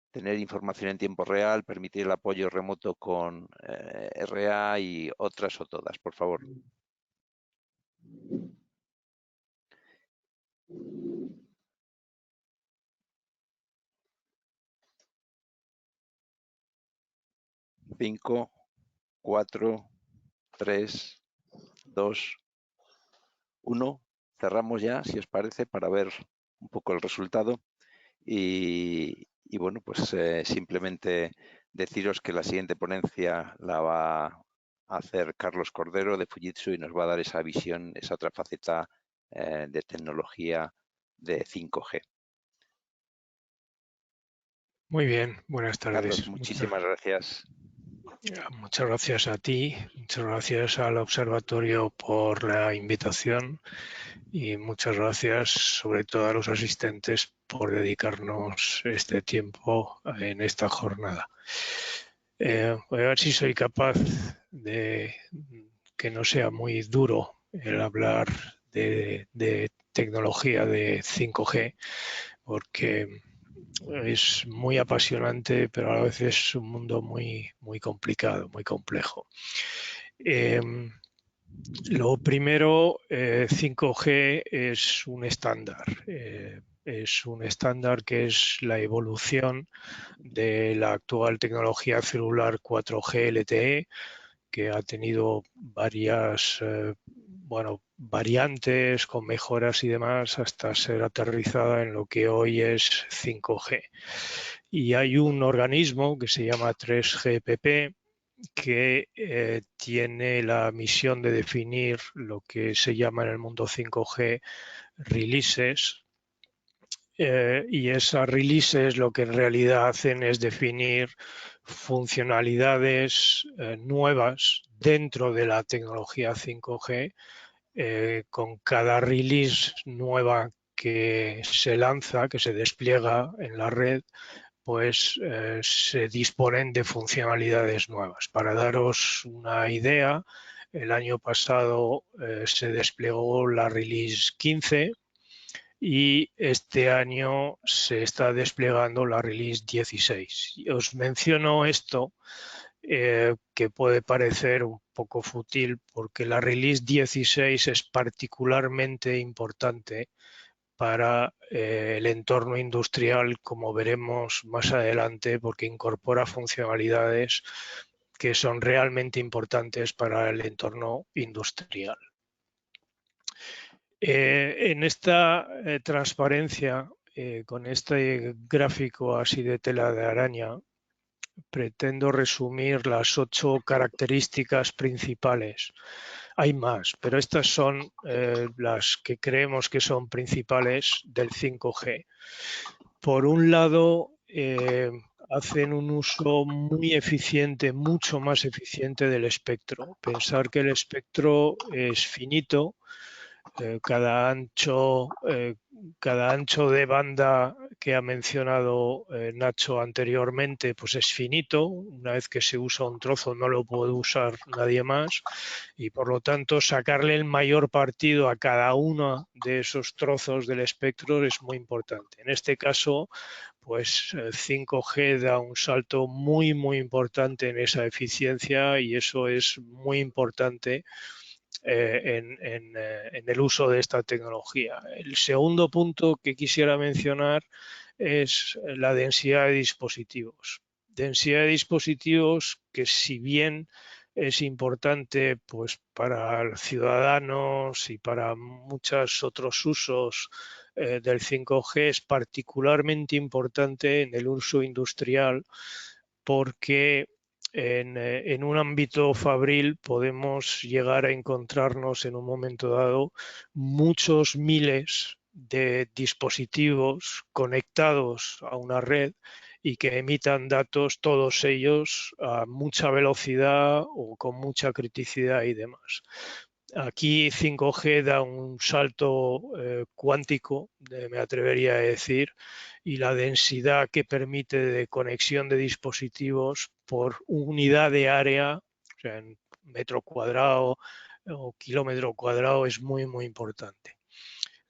Tener información en tiempo real, permitir el apoyo remoto con RA y otras o todas, por favor. Cinco, 4, 3, 2, 1. Cerramos ya, si os parece, para ver un poco el resultado. Y bueno, pues simplemente deciros que la siguiente ponencia la va a hacer Carlos Cordero de Fujitsu y nos va a dar esa visión, esa otra faceta de tecnología de 5G. Muy bien, buenas tardes. Carlos, muchísimas gracias. Muchas gracias a ti, muchas gracias al Observatorio por la invitación y muchas gracias sobre todo a los asistentes por dedicarnos este tiempo en esta jornada. Voy a ver si soy capaz de que no sea muy duro el hablar de tecnología de 5G, porque es muy apasionante, pero a veces es un mundo muy, muy complicado, muy complejo. Lo primero, 5G es un estándar. Es un estándar que es la evolución de la actual tecnología celular 4G LTE, que ha tenido varias variantes con mejoras y demás hasta ser aterrizada en lo que hoy es 5G. Y hay un organismo que se llama 3GPP que tiene la misión de definir lo que se llama en el mundo 5G releases, y esas releases lo que en realidad hacen es definir funcionalidades nuevas dentro de la tecnología 5G. Con cada release nueva que se lanza, que se despliega en la red, pues se disponen de funcionalidades nuevas. Para daros una idea, el año pasado se desplegó la release 15 y este año se está desplegando la release 16. Y os menciono esto que puede parecer un poco fútil porque la release 16 es particularmente importante para el entorno industrial, como veremos más adelante, porque incorpora funcionalidades que son realmente importantes para el entorno industrial. En esta transparencia, con este gráfico así de tela de araña, pretendo resumir las 8 características principales. Hay más, pero estas son las que creemos que son principales del 5G. Por un lado, hacen un uso muy eficiente, mucho más eficiente del espectro. Pensar que el espectro es finito, cada ancho de banda que ha mencionado Nacho anteriormente, pues es finito. Una vez que se usa un trozo no lo puede usar nadie más y por lo tanto sacarle el mayor partido a cada uno de esos trozos del espectro es muy importante. En este caso, pues 5G da un salto muy, muy importante en esa eficiencia y eso es muy importante en el uso de esta tecnología. El segundo punto que quisiera mencionar es la densidad de dispositivos. Densidad de dispositivos que, si bien es importante pues para ciudadanos y para muchos otros usos del 5G, es particularmente importante en el uso industrial, porque en un ámbito fabril podemos llegar a encontrarnos en un momento dado muchos miles de dispositivos conectados a una red y que emitan datos, todos ellos a mucha velocidad o con mucha criticidad y demás. Aquí 5G da un salto cuántico, me atrevería a decir, y la densidad que permite de conexión de dispositivos por unidad de área, o sea, en metro cuadrado o kilómetro cuadrado, es muy, muy importante.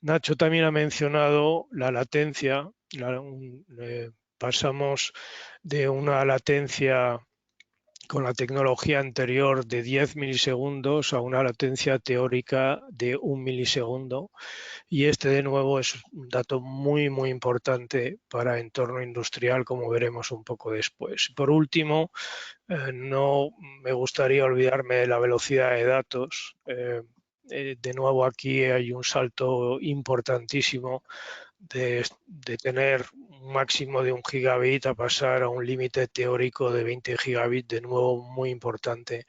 Nacho también ha mencionado la latencia. Pasamos de una latencia con la tecnología anterior de 10 milisegundos a una latencia teórica de 1 milisegundo, y este de nuevo es un dato muy, muy importante para entorno industrial, como veremos un poco después. Por último, no me gustaría olvidarme de la velocidad de datos. De nuevo, aquí hay un salto importantísimo de tener un máximo de 1 gigabit a pasar a un límite teórico de 20 gigabits, de nuevo muy importante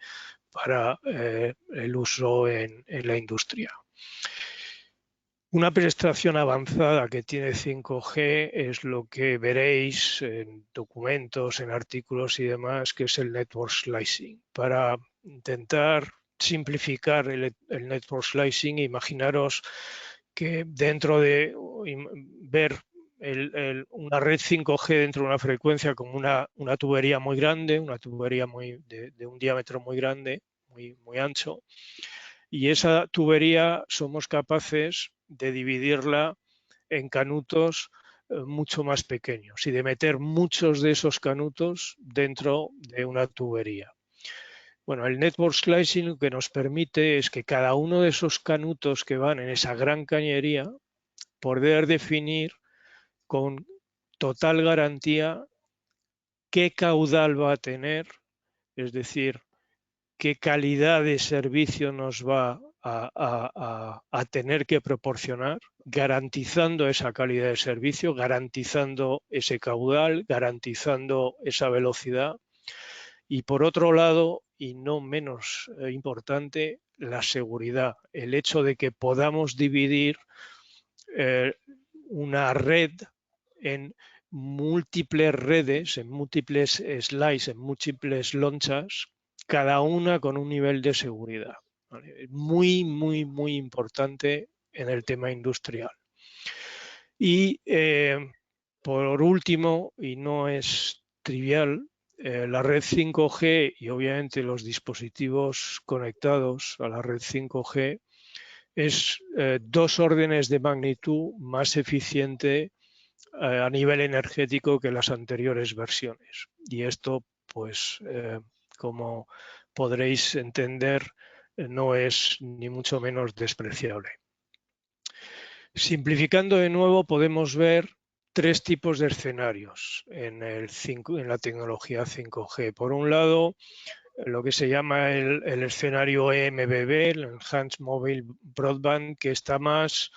para el uso en la industria. Una prestación avanzada que tiene 5G es lo que veréis en documentos, en artículos y demás, que es el network slicing. Para intentar simplificar el network slicing, imaginaros que dentro de ver una red 5G dentro de una frecuencia como una tubería muy grande, una tubería de un diámetro muy grande, muy ancho, y esa tubería somos capaces de dividirla en canutos mucho más pequeños y de meter muchos de esos canutos dentro de una tubería. Bueno, el network slicing lo que nos permite es que cada uno de esos canutos que van en esa gran cañería, poder definir con total garantía qué caudal va a tener, es decir, qué calidad de servicio nos va a tener que proporcionar, garantizando esa calidad de servicio, garantizando ese caudal, garantizando esa velocidad. Y por otro lado, y no menos importante, la seguridad, el hecho de que podamos dividir una red en múltiples redes, en múltiples slices, en múltiples lonchas, cada una con un nivel de seguridad. ¿Vale? Muy, muy, muy importante en el tema industrial. Y por último, y no es trivial, la red 5G y obviamente los dispositivos conectados a la red 5G es 2 órdenes de magnitud más eficiente a nivel energético que las anteriores versiones. Y esto, pues, como podréis entender, no es ni mucho menos despreciable. Simplificando de nuevo, podemos ver 3 tipos de escenarios en la tecnología 5G. Por un lado, lo que se llama el escenario EMBB, el Enhanced Mobile Broadband, que está más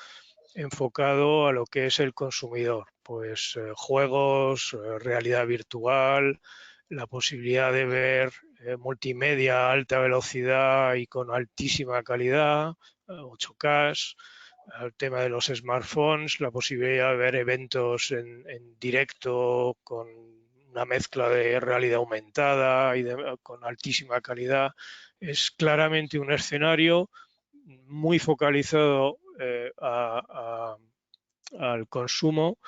enfocado a lo que es el consumidor, pues juegos, realidad virtual, la posibilidad de ver multimedia a alta velocidad y con altísima calidad, 8K, el tema de los smartphones, la posibilidad de ver eventos en directo con una mezcla de realidad aumentada y con altísima calidad. Es claramente un escenario muy focalizado al consumo,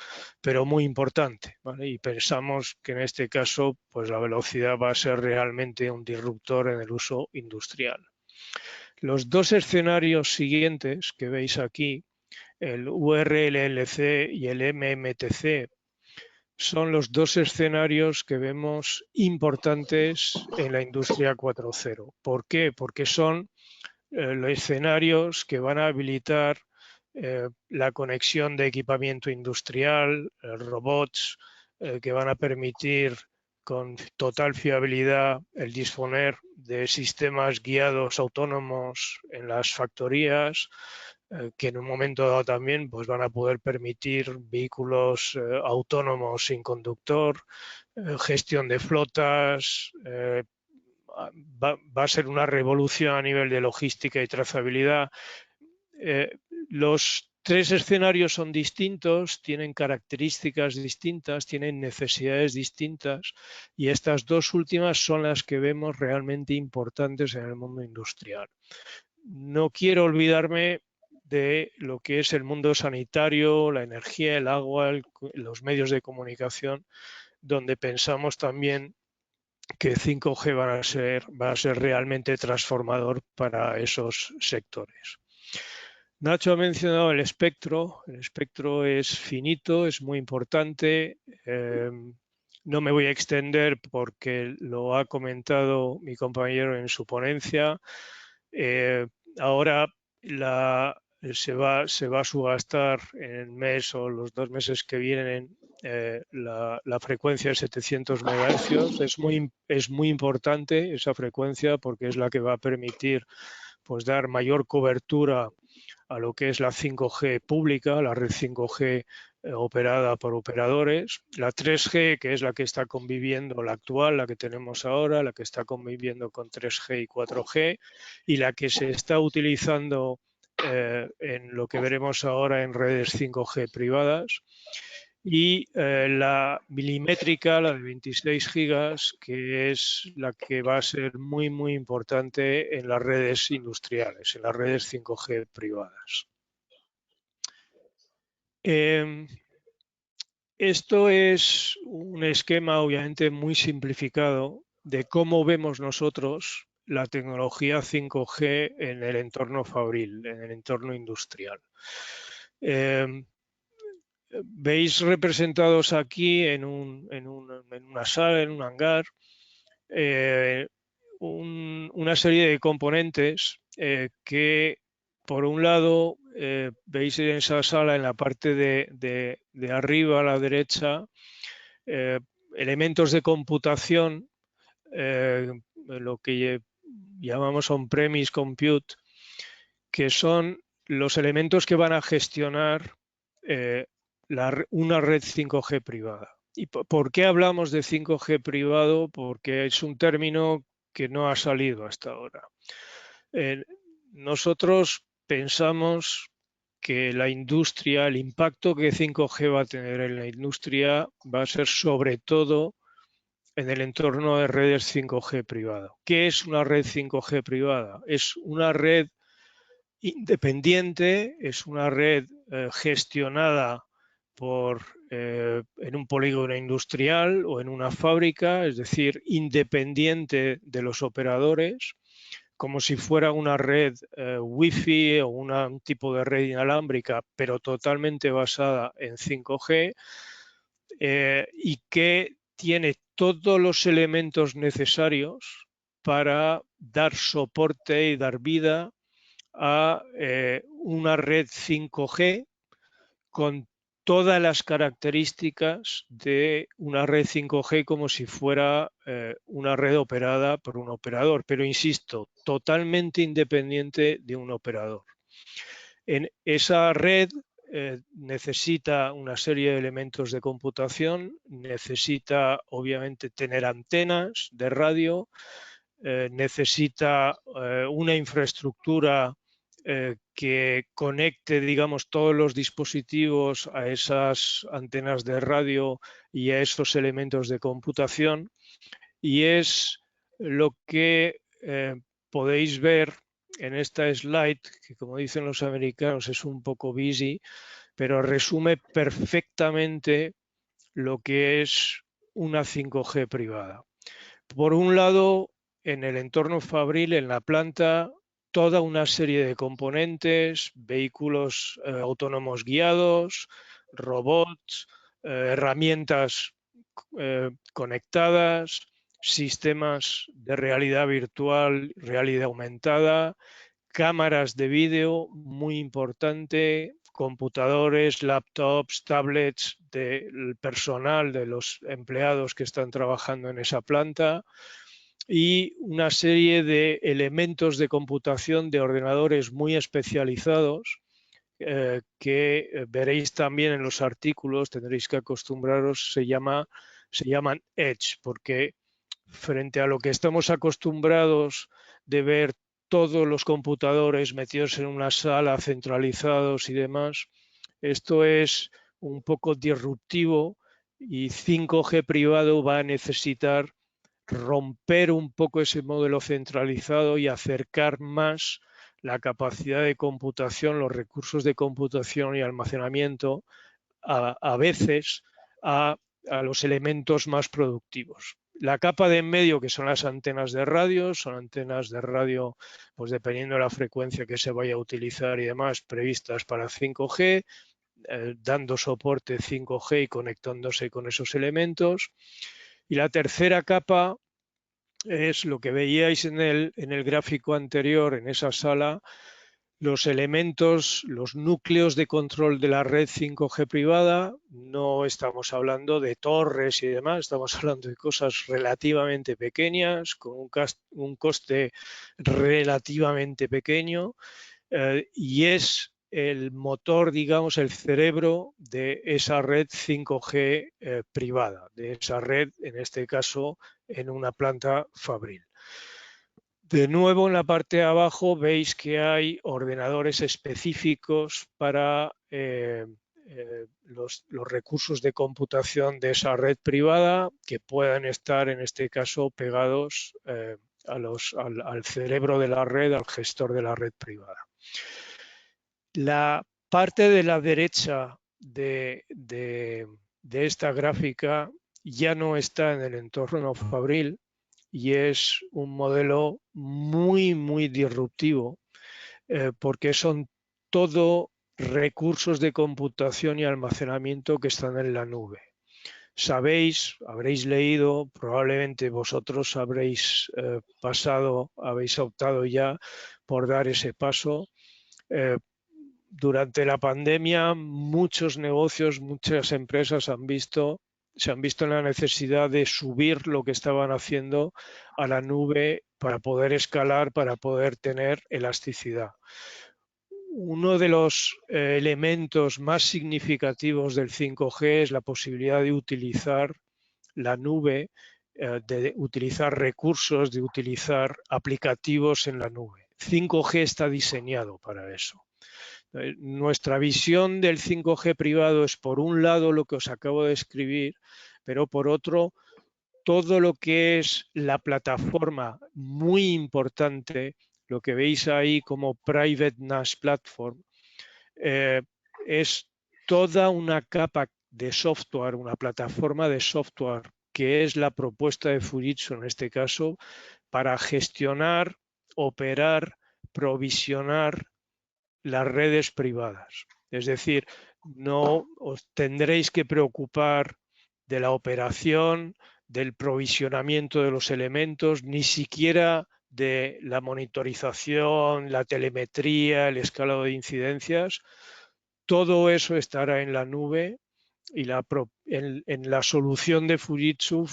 pero muy importante, ¿vale? Y pensamos que en este caso, pues la velocidad va a ser realmente un disruptor en el uso industrial. Los 2 escenarios siguientes que veis aquí, el URLLC y el MMTC, son los 2 escenarios que vemos importantes en la industria 4.0. ¿Por qué? Porque son los escenarios que van a habilitar la conexión de equipamiento industrial, robots, que van a permitir con total fiabilidad el disponer de sistemas guiados autónomos en las factorías, que en un momento dado también pues, van a poder permitir vehículos autónomos sin conductor, gestión de flotas. Va a ser una revolución a nivel de logística y trazabilidad. Los tres escenarios son distintos, tienen características distintas, tienen necesidades distintas, y estas dos últimas son las que vemos realmente importantes en el mundo industrial. No quiero olvidarme de lo que es el mundo sanitario, la energía, el agua, los medios de comunicación, donde pensamos también que 5G va a ser realmente transformador para esos sectores. Nacho ha mencionado el espectro. El espectro es finito, es muy importante. No me voy a extender porque lo ha comentado mi compañero en su ponencia. Ahora se va a subastar en el mes o los 2 meses que vienen la frecuencia de 700 MHz. Es muy importante esa frecuencia porque es la que va a permitir pues, dar mayor cobertura a lo que es la 5G pública, la red 5G operada por operadores, la 3G, que es la que está conviviendo, la actual, la que tenemos ahora, la que está conviviendo con 3G y 4G, y la que se está utilizando en lo que veremos ahora en redes 5G privadas, y la milimétrica, la de 26 gigas, que es la que va a ser muy, muy importante en las redes industriales, en las redes 5G privadas. Esto es un esquema obviamente muy simplificado de cómo vemos nosotros la tecnología 5G en el entorno fabril, en el entorno industrial. Veis representados aquí en una sala, en un hangar, una serie de componentes que, por un lado, veis en esa sala, en la parte de arriba a la derecha, elementos de computación, lo que llamamos on-premise compute, que son los elementos que van a gestionar una red 5G privada. ¿Y por qué hablamos de 5G privado? Porque es un término que no ha salido hasta ahora. Nosotros pensamos que la industria, el impacto que 5G va a tener en la industria va a ser sobre todo en el entorno de redes 5G privada. ¿Qué es una red 5G privada? Es una red independiente, es una red gestionada en un polígono industrial o en una fábrica, es decir, independiente de los operadores, como si fuera una red Wi-Fi o un tipo de red inalámbrica, pero totalmente basada en 5G, y que tiene todos los elementos necesarios para dar soporte y dar vida a una red 5G con todas las características de una red 5G como si fuera una red operada por un operador, pero insisto, totalmente independiente de un operador. En esa red necesita una serie de elementos de computación, necesita obviamente tener antenas de radio, necesita una infraestructura que conecte, digamos, todos los dispositivos a esas antenas de radio y a esos elementos de computación, y es lo que podéis ver en esta slide, que como dicen los americanos es un poco busy, pero resume perfectamente lo que es una 5G privada. Por un lado, en el entorno fabril, en la planta, toda una serie de componentes, vehículos autónomos guiados, robots, herramientas conectadas, sistemas de realidad virtual, realidad aumentada, cámaras de vídeo, muy importante, computadores, laptops, tablets del personal, de los empleados que están trabajando en esa planta, y una serie de elementos de computación de ordenadores muy especializados que veréis también en los artículos, tendréis que acostumbraros, se llaman Edge, porque frente a lo que estamos acostumbrados de ver todos los computadores metidos en una sala, centralizados y demás, esto es un poco disruptivo y 5G privado va a necesitar romper un poco ese modelo centralizado y acercar más la capacidad de computación, los recursos de computación y almacenamiento a veces a los elementos más productivos. La capa de en medio, que son las antenas de radio, son antenas de radio, pues dependiendo de la frecuencia que se vaya a utilizar y demás, previstas para 5G, dando soporte 5G y conectándose con esos elementos. Y la tercera capa es lo que veíais en el gráfico anterior, en esa sala, los elementos, los núcleos de control de la red 5G privada. No estamos hablando de torres y demás, estamos hablando de cosas relativamente pequeñas, con un coste relativamente pequeño, y es el motor, digamos, el cerebro de esa red 5G privada, de esa red, en este caso, en una planta fabril. De nuevo, en la parte de abajo veis que hay ordenadores específicos para los recursos de computación de esa red privada que puedan estar, en este caso, pegados al cerebro de la red, al gestor de la red privada. La parte de la derecha de esta gráfica ya no está en el entorno fabril y es un modelo muy, muy disruptivo porque son todo recursos de computación y almacenamiento que están en la nube. Sabéis, habréis leído, probablemente vosotros habréis habéis optado ya por dar ese paso. Durante la pandemia, muchos negocios, muchas empresas se han visto en la necesidad de subir lo que estaban haciendo a la nube para poder escalar, para poder tener elasticidad. Uno de los elementos más significativos del 5G es la posibilidad de utilizar la nube, de utilizar recursos, de utilizar aplicativos en la nube. 5G está diseñado para eso. Nuestra visión del 5G privado es, por un lado, lo que os acabo de escribir, pero por otro, todo lo que es la plataforma muy importante, lo que veis ahí como Private NAS Platform, es toda una capa de software, una plataforma de software, que es la propuesta de Fujitsu en este caso, para gestionar, operar, provisionar las redes privadas. Es decir, no os tendréis que preocupar de la operación, del provisionamiento de los elementos, ni siquiera de la monitorización, la telemetría, el escalado de incidencias. Todo eso estará en la nube y en la solución de Fujitsu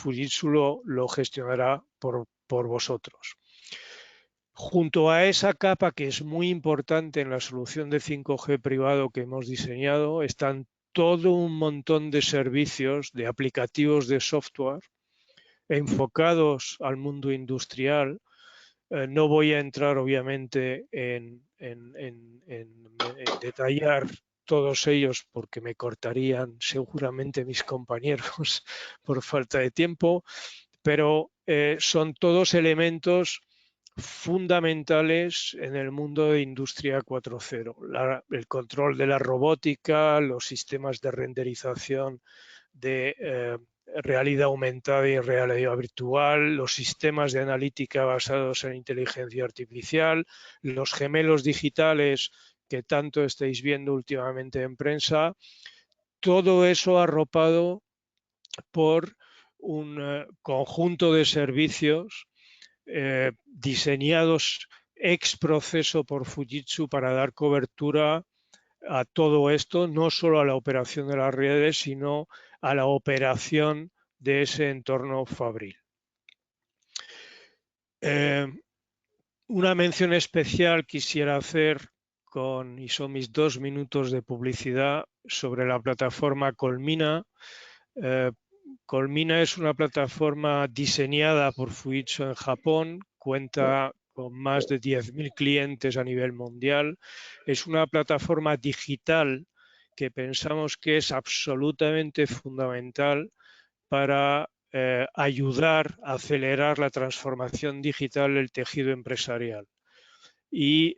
lo gestionará por vosotros. Junto a esa capa, que es muy importante en la solución de 5G privado que hemos diseñado, están todo un montón de servicios, de aplicativos de software enfocados al mundo industrial. No voy a entrar, obviamente, en detallar todos ellos porque me cortarían seguramente mis compañeros por falta de tiempo, pero son todos elementos fundamentales en el mundo de Industria 4.0. El control de la robótica, los sistemas de renderización de realidad aumentada y realidad virtual, los sistemas de analítica basados en inteligencia artificial, los gemelos digitales que tanto estáis viendo últimamente en prensa, todo eso arropado por un conjunto de servicios diseñados ex proceso por Fujitsu para dar cobertura a todo esto, no solo a la operación de las redes, sino a la operación de ese entorno fabril. Una mención especial quisiera hacer, y son mis 2 minutos de publicidad, sobre la plataforma Colmina. Colmina es una plataforma diseñada por Fujitsu en Japón, cuenta con más de 10.000 clientes a nivel mundial. Es una plataforma digital que pensamos que es absolutamente fundamental para ayudar a acelerar la transformación digital del tejido empresarial. Y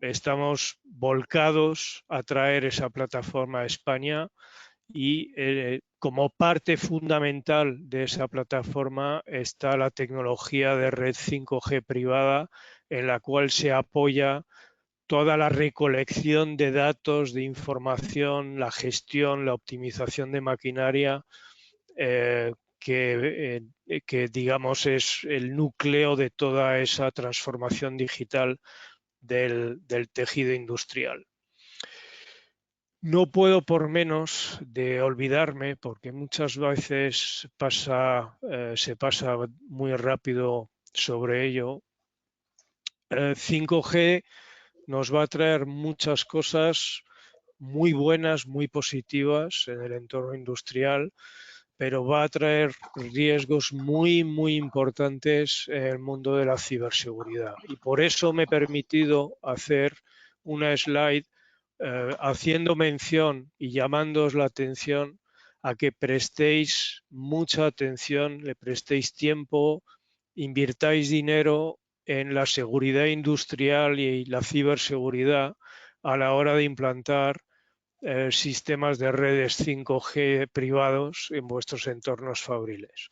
estamos volcados a traer esa plataforma a España y como parte fundamental de esa plataforma está la tecnología de red 5G privada, en la cual se apoya toda la recolección de datos, de información, la gestión, la optimización de maquinaria, que digamos es el núcleo de toda esa transformación digital del tejido industrial. No puedo por menos de olvidarme, porque muchas veces se pasa muy rápido sobre ello. 5G nos va a traer muchas cosas muy buenas, muy positivas en el entorno industrial, pero va a traer riesgos muy, muy importantes en el mundo de la ciberseguridad. Y por eso me he permitido hacer una slide haciendo mención y llamándoos la atención a que prestéis mucha atención, le prestéis tiempo, invirtáis dinero en la seguridad industrial y la ciberseguridad a la hora de implantar sistemas de redes 5G privados en vuestros entornos fabriles.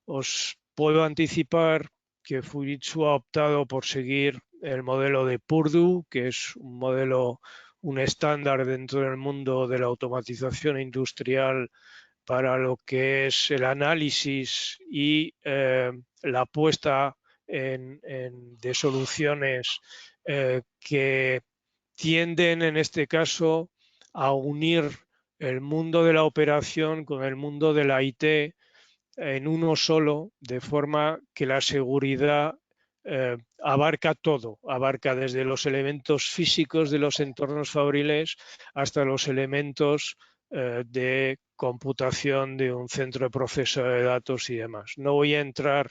Os puedo anticipar que Fujitsu ha optado por seguir el modelo de Purdue, que es un estándar dentro del mundo de la automatización industrial para lo que es el análisis y la puesta de soluciones que tienden en este caso a unir el mundo de la operación con el mundo de la IT en uno solo, de forma que la seguridad abarca todo, abarca desde los elementos físicos de los entornos fabriles hasta los elementos de computación de un centro de proceso de datos y demás. No voy a entrar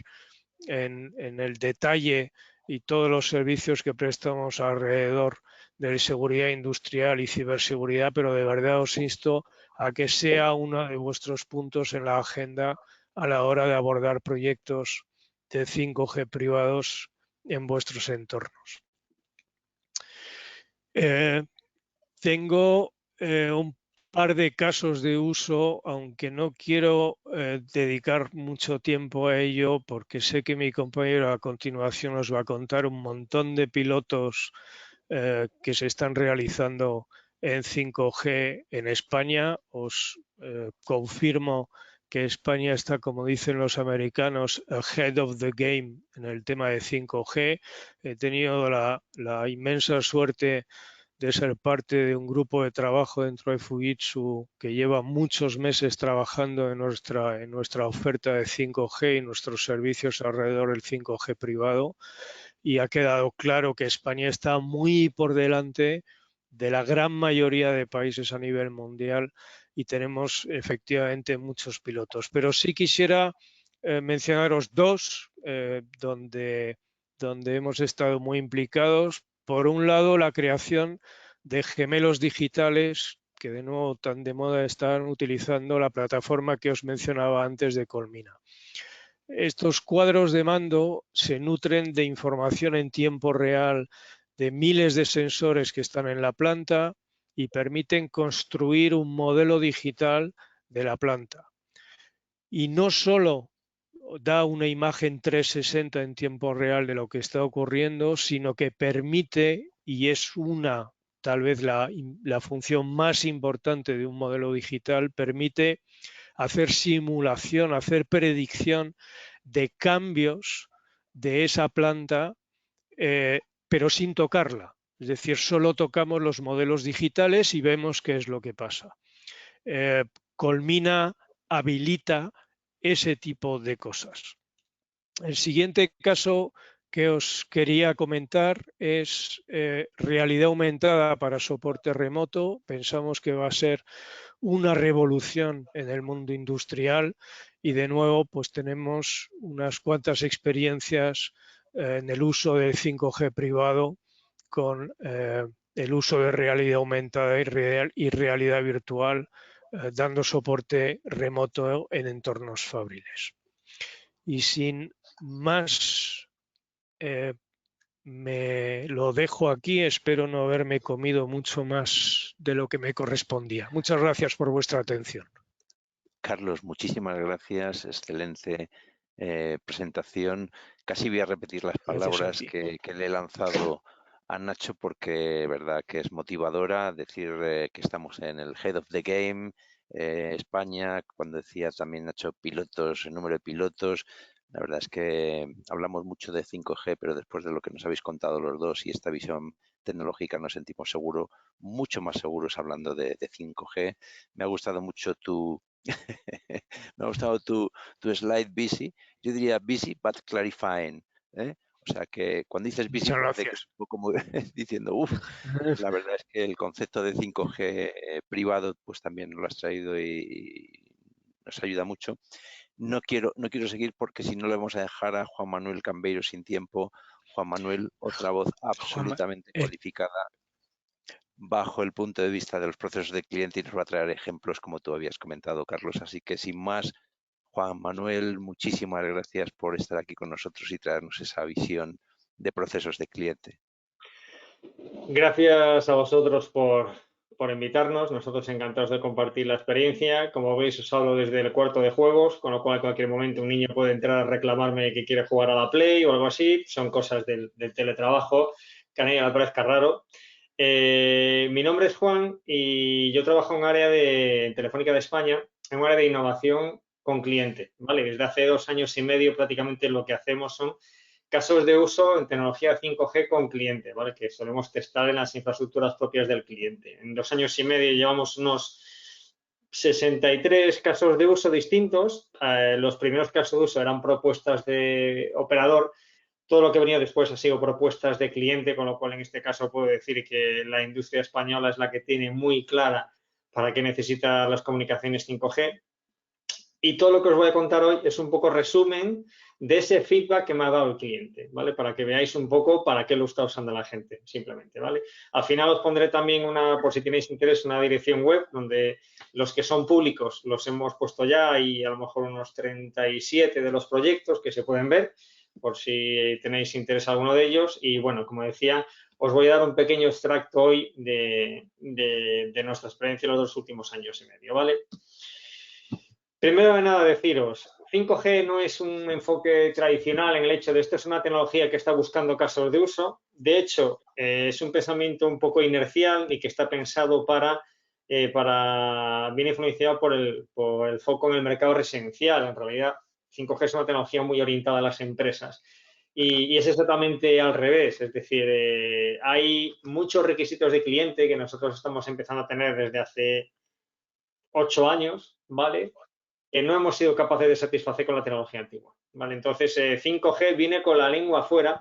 en el detalle y todos los servicios que prestamos alrededor de seguridad industrial y ciberseguridad, pero de verdad os insto a que sea uno de vuestros puntos en la agenda a la hora de abordar proyectos de 5G privados en vuestros entornos. Tengo un par de casos de uso, aunque no quiero dedicar mucho tiempo a ello, porque sé que mi compañero a continuación os va a contar un montón de pilotos que se están realizando en 5G en España. Os confirmo que España está, como dicen los americanos, ahead of the game en el tema de 5G. He tenido la inmensa suerte de ser parte de un grupo de trabajo dentro de Fujitsu que lleva muchos meses trabajando en nuestra oferta de 5G y nuestros servicios alrededor del 5G privado, y ha quedado claro que España está muy por delante de la gran mayoría de países a nivel mundial y tenemos efectivamente muchos pilotos. Pero sí quisiera mencionaros dos donde hemos estado muy implicados. Por un lado, la creación de gemelos digitales, que de nuevo tan de moda están utilizando la plataforma que os mencionaba antes de Colmina. Estos cuadros de mando se nutren de información en tiempo real de miles de sensores que están en la planta y permiten construir un modelo digital de la planta. Y no solo da una imagen 360 en tiempo real de lo que está ocurriendo, sino que permite, y es tal vez la función más importante de un modelo digital, permite hacer simulación, hacer predicción de cambios de esa planta pero sin tocarla. Es decir, solo tocamos los modelos digitales y vemos qué es lo que pasa. Colmina habilita ese tipo de cosas. El siguiente caso que os quería comentar es realidad aumentada para soporte remoto. Pensamos que va a ser una revolución en el mundo industrial y de nuevo pues tenemos unas cuantas experiencias en el uso del 5G privado con el uso de realidad aumentada y realidad virtual dando soporte remoto en entornos fabriles. Y sin más, me lo dejo aquí. Espero no haberme comido mucho más de lo que me correspondía. Muchas gracias por vuestra atención. Carlos, muchísimas gracias. Excelente presentación. Casi voy a repetir las palabras que le he lanzado a Nacho porque verdad que es motivadora decir que estamos en el Head of the Game, España, cuando decía también Nacho pilotos, el número de pilotos. La verdad es que hablamos mucho de 5G, pero después de lo que nos habéis contado los dos y esta visión tecnológica nos sentimos mucho más seguros hablando de 5G. Me ha gustado mucho me ha gustado tu slide busy. Yo diría busy but clarifying. O sea que cuando dices busy parece que es un poco como diciendo, la verdad es que el concepto de 5G privado pues también lo has traído y nos ayuda mucho. No quiero seguir porque si no le vamos a dejar a Juan Manuel Cambeiro sin tiempo. Juan Manuel, otra voz absolutamente cualificada bajo el punto de vista de los procesos de cliente y nos va a traer ejemplos como tú habías comentado, Carlos. Así que sin más, Juan Manuel, muchísimas gracias por estar aquí con nosotros y traernos esa visión de procesos de cliente. Gracias a vosotros por invitarnos. Nosotros encantados de compartir la experiencia. Como veis, os hablo desde el cuarto de juegos, con lo cual en cualquier momento un niño puede entrar a reclamarme que quiere jugar a la Play o algo así. Son cosas del teletrabajo que a nadie le parezca raro. Mi nombre es Juan y yo trabajo en un área de Telefónica de España, en un área de innovación con cliente, ¿vale? Desde hace 2 años y medio prácticamente lo que hacemos son casos de uso en tecnología 5G con cliente, ¿vale? Que solemos testar en las infraestructuras propias del cliente. En 2 años y medio llevamos unos 63 casos de uso distintos. Los primeros casos de uso eran propuestas de operador. Todo lo que venía después ha sido propuestas de cliente, con lo cual en este caso puedo decir que la industria española es la que tiene muy clara para qué necesita las comunicaciones 5G. Y todo lo que os voy a contar hoy es un poco resumen de ese feedback que me ha dado el cliente, ¿vale? Para que veáis un poco para qué lo está usando la gente, simplemente, ¿vale? Al final os pondré también por si tenéis interés, una dirección web donde los que son públicos los hemos puesto ya y a lo mejor unos 37 de los proyectos que se pueden ver, por si tenéis interés alguno de ellos. Y bueno, como decía, os voy a dar un pequeño extracto hoy de nuestra experiencia en los 2 últimos años y medio, ¿vale? Primero de nada deciros, 5G no es un enfoque tradicional en el hecho de esto es una tecnología que está buscando casos de uso. De hecho, es un pensamiento un poco inercial y que está pensado viene influenciado por el foco en el mercado residencial. En realidad, 5G es una tecnología muy orientada a las empresas. Y es exactamente al revés, es decir, hay muchos requisitos de cliente que nosotros estamos empezando a tener desde hace 8 años, ¿vale? Que no hemos sido capaces de satisfacer con la tecnología antigua, ¿vale? Entonces, 5G viene con la lengua afuera,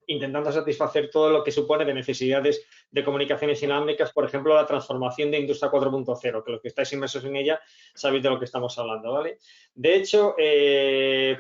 intentando satisfacer todo lo que supone de necesidades de comunicaciones inalámbricas, por ejemplo, la transformación de Industria 4.0, que los que estáis inmersos en ella sabéis de lo que estamos hablando, ¿vale? De hecho,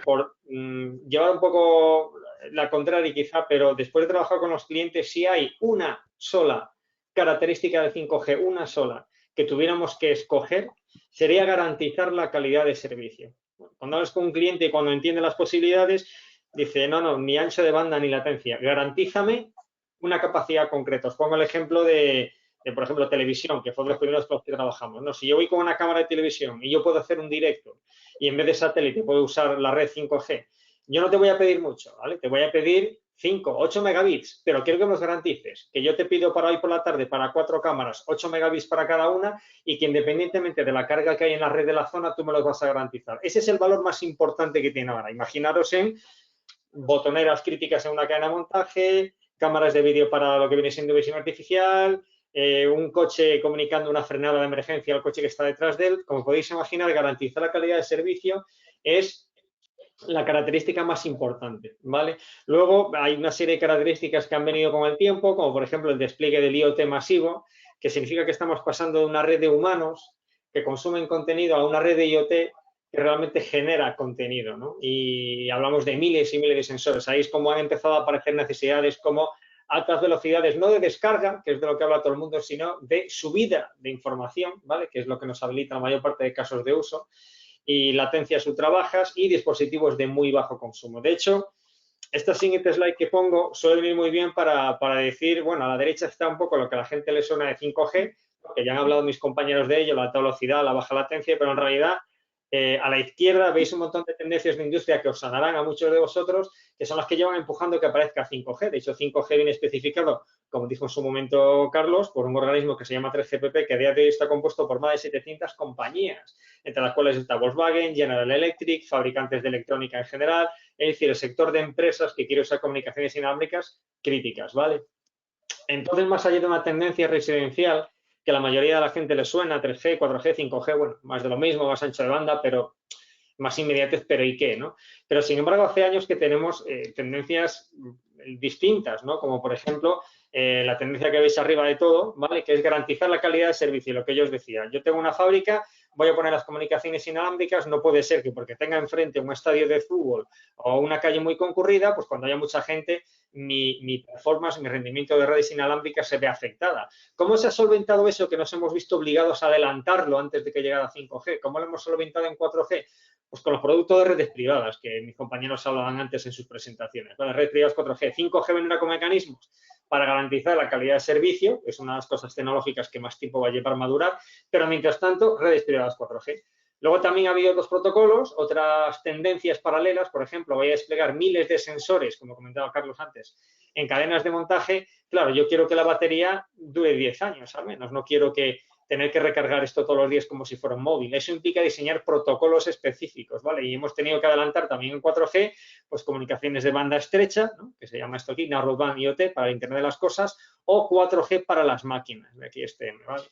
por llevar un poco la contraria quizá, pero después de trabajar con los clientes, si hay una sola característica del 5G, una sola, que tuviéramos que escoger, sería garantizar la calidad de servicio. Cuando hablas con un cliente y cuando entiende las posibilidades, dice, no, ni ancho de banda ni latencia, garantízame una capacidad concreta. Os pongo el ejemplo de por ejemplo, televisión, que fue los primeros con los que trabajamos, ¿no? Si yo voy con una cámara de televisión y yo puedo hacer un directo y en vez de satélite puedo usar la red 5G, yo no te voy a pedir mucho, ¿vale? Te voy a pedir 5, 8 megabits, pero quiero que me los garantices, que yo te pido para hoy por la tarde para 4 cámaras, 8 megabits para cada una y que independientemente de la carga que hay en la red de la zona, tú me los vas a garantizar. Ese es el valor más importante que tiene ahora. Imaginaros en botoneras críticas en una cadena de montaje, cámaras de vídeo para lo que viene siendo visión artificial, un coche comunicando una frenada de emergencia al coche que está detrás de él. Como podéis imaginar, garantizar la calidad de servicio es la característica más importante, ¿vale? Luego hay una serie de características que han venido con el tiempo, como por ejemplo el despliegue del IoT masivo, que significa que estamos pasando de una red de humanos que consumen contenido a una red de IoT que realmente genera contenido, ¿no? Y hablamos de miles y miles de sensores. Ahí es como han empezado a aparecer necesidades como altas velocidades, no de descarga, que es de lo que habla todo el mundo, sino de subida de información, ¿vale? Que es lo que nos habilita la mayor parte de casos de uso, y latencias ultra bajas y dispositivos de muy bajo consumo. De hecho, esta siguiente slide que pongo suele venir muy bien para decir, bueno, a la derecha está un poco lo que a la gente le suena de 5G, que ya han hablado mis compañeros de ello, la alta velocidad, la baja latencia, pero en realidad a la izquierda veis un montón de tendencias de industria que os sonarán a muchos de vosotros, que son las que llevan empujando que aparezca 5G. De hecho, 5G viene especificado, como dijo en su momento Carlos, por un organismo que se llama 3GPP, que a día de hoy está compuesto por más de 700 compañías, entre las cuales está Volkswagen, General Electric, fabricantes de electrónica en general, es decir, el sector de empresas que quiere usar comunicaciones inalámbricas críticas, ¿vale? Entonces, más allá de una tendencia residencial, que a la mayoría de la gente le suena, 3G, 4G, 5G, bueno, más de lo mismo, más ancho de banda, pero más inmediatez, pero ¿y qué, no? Pero, sin embargo, hace años que tenemos tendencias distintas, ¿no? Como, por ejemplo, la tendencia que veis arriba de todo, ¿vale? Que es garantizar la calidad de servicio, lo que yo os decía. Yo tengo una fábrica, voy a poner las comunicaciones inalámbricas, no puede ser que porque tenga enfrente un estadio de fútbol o una calle muy concurrida, pues cuando haya mucha gente, mi performance, mi rendimiento de redes inalámbricas se ve afectada. ¿Cómo se ha solventado eso que nos hemos visto obligados a adelantarlo antes de que llegara a 5G? ¿Cómo lo hemos solventado en 4G? Pues con los productos de redes privadas, que mis compañeros hablaban antes en sus presentaciones. Bueno, redes privadas 4G. 5G vendrá con mecanismos para garantizar la calidad de servicio, es una de las cosas tecnológicas que más tiempo va a llevar a madurar, pero mientras tanto, redes privadas 4G. Luego también ha habido otros protocolos, otras tendencias paralelas, por ejemplo, voy a desplegar miles de sensores, como comentaba Carlos antes, en cadenas de montaje. Claro, yo quiero que la batería dure 10 años al menos, no quiero que tener que recargar esto todos los días como si fuera un móvil. Eso implica diseñar protocolos específicos, ¿vale? Y hemos tenido que adelantar también en 4G, pues comunicaciones de banda estrecha, ¿no? Que se llama esto aquí, Narrowband IoT para el Internet de las Cosas, o 4G para las máquinas, de aquí ¿vale?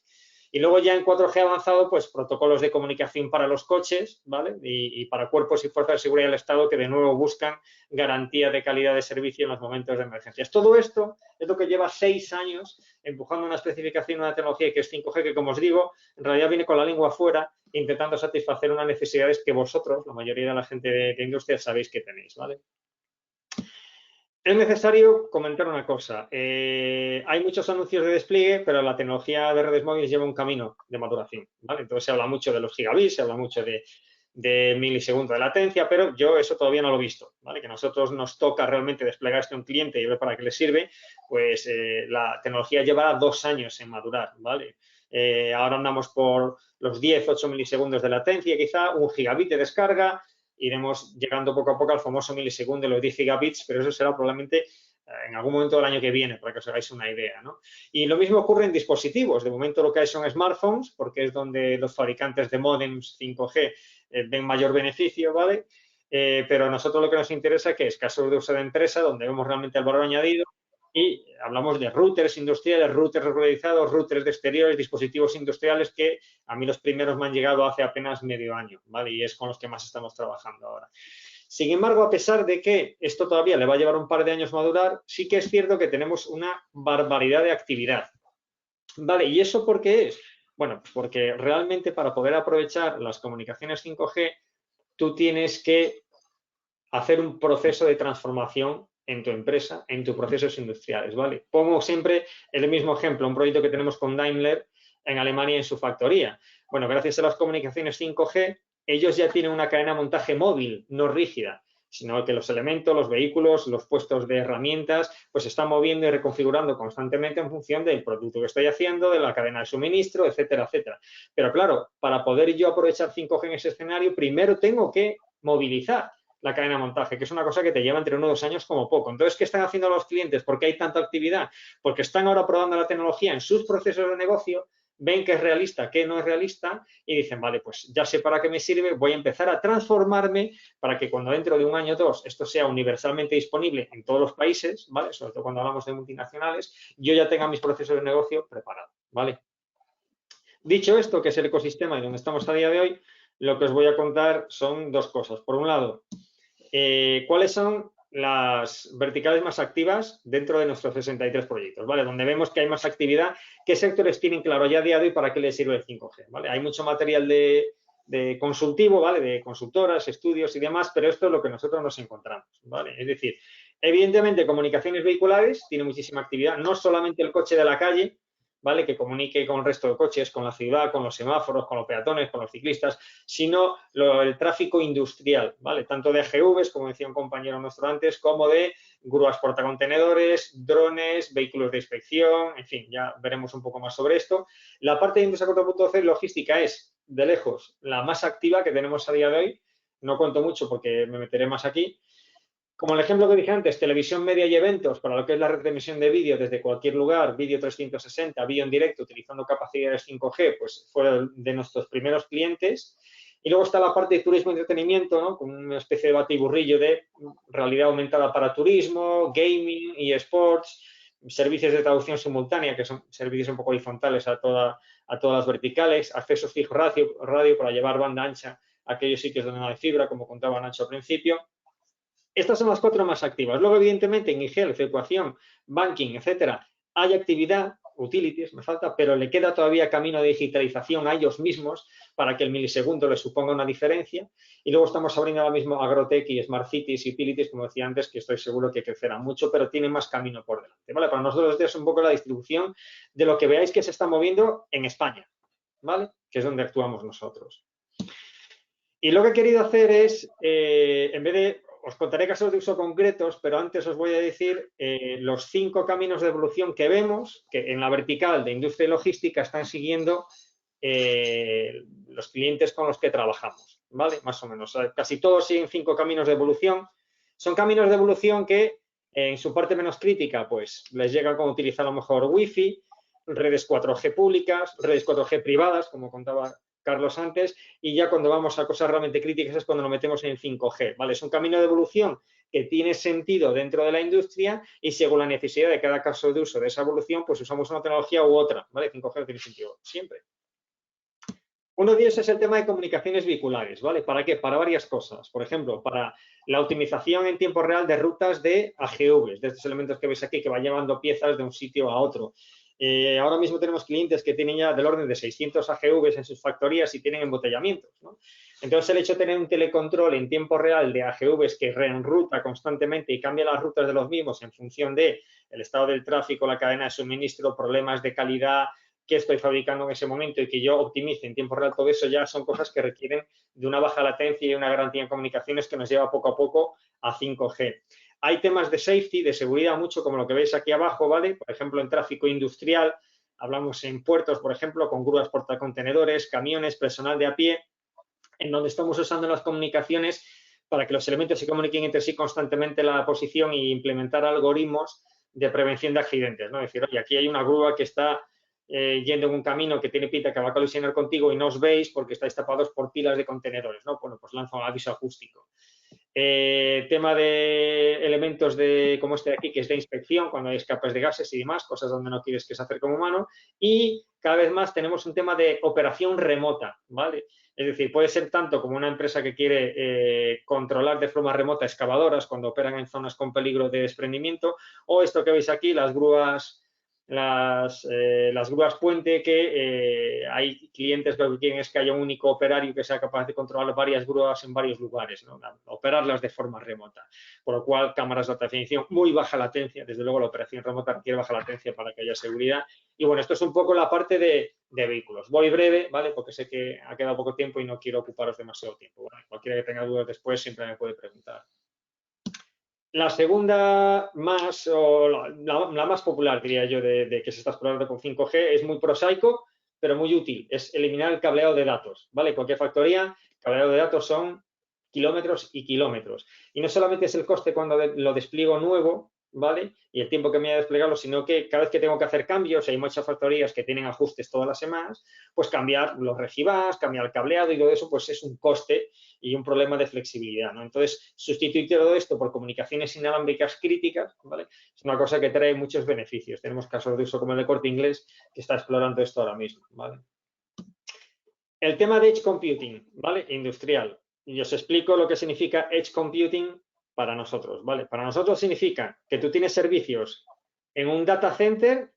Y luego ya en 4G avanzado, pues protocolos de comunicación para los coches, ¿vale? Y para cuerpos y fuerzas de seguridad del Estado que de nuevo buscan garantía de calidad de servicio en los momentos de emergencias. Todo esto es lo que lleva 6 años empujando una especificación, una tecnología que es 5G, que como os digo, en realidad viene con la lengua afuera, intentando satisfacer unas necesidades que vosotros, la mayoría de la gente de industria, sabéis que tenéis, ¿vale? Es necesario comentar una cosa. Hay muchos anuncios de despliegue, pero la tecnología de redes móviles lleva un camino de maduración, ¿vale? Entonces se habla mucho de los gigabits, se habla mucho de milisegundos de latencia, pero yo eso todavía no lo he visto, ¿vale? Que a nosotros nos toca realmente desplegar esto a un cliente y ver para qué le sirve, pues la tecnología llevará 2 años en madurar, ¿vale? Ahora andamos por los 10, 8 milisegundos de latencia, quizá 1 gigabit de descarga. Iremos llegando poco a poco al famoso milisegundo de los 10 gigabits, pero eso será probablemente en algún momento del año que viene, para que os hagáis una idea, ¿no? Y lo mismo ocurre en dispositivos. De momento lo que hay son smartphones, porque es donde los fabricantes de módems 5G ven mayor beneficio, ¿vale? Pero a nosotros lo que nos interesa que es casos de uso de empresa, donde vemos realmente el valor añadido, y hablamos de routers industriales, routers regularizados, routers de exteriores, dispositivos industriales que a mí los primeros me han llegado hace apenas medio año, ¿vale? Y es con los que más estamos trabajando ahora. Sin embargo, a pesar de que esto todavía le va a llevar un par de años madurar, sí que es cierto que tenemos una barbaridad de actividad, ¿vale? ¿Y eso por qué es? Bueno, porque realmente para poder aprovechar las comunicaciones 5G, tú tienes que hacer un proceso de transformación en tu empresa, en tus procesos industriales, ¿vale? Pongo siempre el mismo ejemplo, un proyecto que tenemos con Daimler en Alemania en su factoría. Bueno, gracias a las comunicaciones 5G, ellos ya tienen una cadena de montaje móvil, no rígida, sino que los elementos, los vehículos, los puestos de herramientas, pues se están moviendo y reconfigurando constantemente en función del producto que estoy haciendo, de la cadena de suministro, etcétera, etcétera. Pero claro, para poder yo aprovechar 5G en ese escenario, primero tengo que movilizar la cadena de montaje, que es una cosa que te lleva entre 1 o 2 años como poco. Entonces, ¿qué están haciendo los clientes? ¿Por qué hay tanta actividad? Porque están ahora probando la tecnología en sus procesos de negocio, ven qué es realista, qué no es realista y dicen, vale, pues ya sé para qué me sirve, voy a empezar a transformarme para que cuando dentro de un año o dos esto sea universalmente disponible en todos los países, ¿vale? Sobre todo cuando hablamos de multinacionales, yo ya tenga mis procesos de negocio preparados, ¿vale? Dicho esto, que es el ecosistema y donde estamos a día de hoy, lo que os voy a contar son dos cosas. Por un lado, ¿cuáles son las verticales más activas dentro de nuestros 63 proyectos? ¿Vale? Donde vemos que hay más actividad, ¿qué sectores tienen claro ya a día de hoy para qué les sirve el 5G? ¿Vale? Hay mucho material de consultivo, ¿vale? De consultoras, estudios y demás, pero esto es lo que nosotros nos encontramos, ¿vale? Es decir, evidentemente comunicaciones vehiculares tiene muchísima actividad, no solamente el coche de la calle, ¿vale? Que comunique con el resto de coches, con la ciudad, con los semáforos, con los peatones, con los ciclistas, sino el tráfico industrial, ¿vale? Tanto de AGVs, como decía un compañero nuestro antes, como de grúas portacontenedores, drones, vehículos de inspección, en fin, ya veremos un poco más sobre esto. La parte de industria 4.0 logística es, de lejos, la más activa que tenemos a día de hoy. No cuento mucho porque me meteré más aquí. Como el ejemplo que dije antes, televisión, media y eventos, para lo que es la retransmisión de vídeo desde cualquier lugar, vídeo 360, vídeo en directo, utilizando capacidades 5G, pues fueron de nuestros primeros clientes. Y luego está la parte de turismo y entretenimiento, ¿no? Con una especie de batiburrillo de realidad aumentada para turismo, gaming y esports, servicios de traducción simultánea, que son servicios un poco horizontales a todas las verticales, accesos fijo radio para llevar banda ancha a aquellos sitios donde no hay fibra, como contaba Nacho al principio. Estas son las 4 más activas. Luego, evidentemente, en e-health, ecuación, banking, etcétera, hay actividad, utilities, me falta, pero le queda todavía camino de digitalización a ellos mismos para que el milisegundo les suponga una diferencia. Y luego estamos abriendo ahora mismo agrotech y smart cities y utilities, como decía antes, que estoy seguro que crecerán mucho, pero tienen más camino por delante, ¿vale? Para nosotros es un poco la distribución de lo que veáis que se está moviendo en España, ¿vale? Que es donde actuamos nosotros. Y lo que he querido hacer es, en vez de... Os contaré casos de uso concretos, pero antes os voy a decir los 5 caminos de evolución que vemos que en la vertical de industria y logística están siguiendo los clientes con los que trabajamos, ¿vale? Más o menos. Casi todos siguen 5 caminos de evolución. Son caminos de evolución que en su parte menos crítica, pues les llega como utilizar a lo mejor Wi-Fi, redes 4G públicas, redes 4G privadas, como contaba Carlos antes, y ya cuando vamos a cosas realmente críticas es cuando nos metemos en 5G, ¿vale? Es un camino de evolución que tiene sentido dentro de la industria y según la necesidad de cada caso de uso de esa evolución, pues usamos una tecnología u otra, ¿vale? 5G no tiene sentido siempre. Uno de ellos es el tema de comunicaciones vehiculares, ¿vale? ¿Para qué? Para varias cosas. Por ejemplo, para la optimización en tiempo real de rutas de AGVs, de estos elementos que veis aquí, que van llevando piezas de un sitio a otro. Ahora mismo tenemos clientes que tienen ya del orden de 600 AGVs en sus factorías y tienen embotellamientos, ¿no? Entonces, el hecho de tener un telecontrol en tiempo real de AGVs que reenruta constantemente y cambia las rutas de los mismos en función del estado del tráfico, la cadena de suministro, problemas de calidad que estoy fabricando en ese momento y que yo optimice en tiempo real, todo eso ya son cosas que requieren de una baja latencia y una garantía en comunicaciones que nos lleva poco a poco a 5G. Hay temas de safety, de seguridad mucho, como lo que veis aquí abajo, ¿vale? Por ejemplo, en tráfico industrial, hablamos en puertos, por ejemplo, con grúas portacontenedores, camiones, personal de a pie, en donde estamos usando las comunicaciones para que los elementos se comuniquen entre sí constantemente en la posición e implementar algoritmos de prevención de accidentes, ¿no? Es decir, oye, aquí hay una grúa que está yendo en un camino que tiene pinta que va a colisionar contigo y no os veis porque estáis tapados por pilas de contenedores, ¿no? Bueno, pues lanza un aviso acústico. Tema de elementos como este de aquí, que es de inspección, cuando hay escapes de gases y demás, cosas donde no quieres que se acerque un humano. Y cada vez más tenemos un tema de operación remota, ¿vale? Es decir, puede ser tanto como una empresa que quiere controlar de forma remota excavadoras cuando operan en zonas con peligro de desprendimiento, o esto que veis aquí, las grúas puente, que hay clientes que lo que quieren es que haya un único operario que sea capaz de controlar varias grúas en varios lugares, ¿no? Operarlas de forma remota. Por lo cual, cámaras de alta definición, muy baja latencia. Desde luego, la operación remota requiere baja latencia para que haya seguridad. Y bueno, esto es un poco la parte de vehículos. Voy breve, ¿vale? Porque sé que ha quedado poco tiempo y no quiero ocuparos demasiado tiempo. Bueno, cualquiera que tenga dudas después siempre me puede preguntar. La segunda más, o la más popular, diría yo, de que se está explorando con 5G, es muy prosaico, pero muy útil. Es eliminar el cableado de datos, ¿vale? Cualquier factoría, cableado de datos son kilómetros y kilómetros. Y no solamente es el coste cuando lo despliego nuevo, ¿vale? Y el tiempo que me voy a desplegarlo, sino que cada vez que tengo que hacer cambios, hay muchas factorías que tienen ajustes todas las semanas, pues cambiar los regibus, cambiar el cableado y todo eso, pues es un coste y un problema de flexibilidad, ¿no? Entonces, sustituir todo esto por comunicaciones inalámbricas críticas, ¿vale? Es una cosa que trae muchos beneficios. Tenemos casos de uso como el de Corte Inglés, que está explorando esto ahora mismo, ¿vale? El tema de Edge Computing, ¿vale? Industrial. Y os explico lo que significa Edge Computing para nosotros, ¿vale? Para nosotros significa que tú tienes servicios en un data center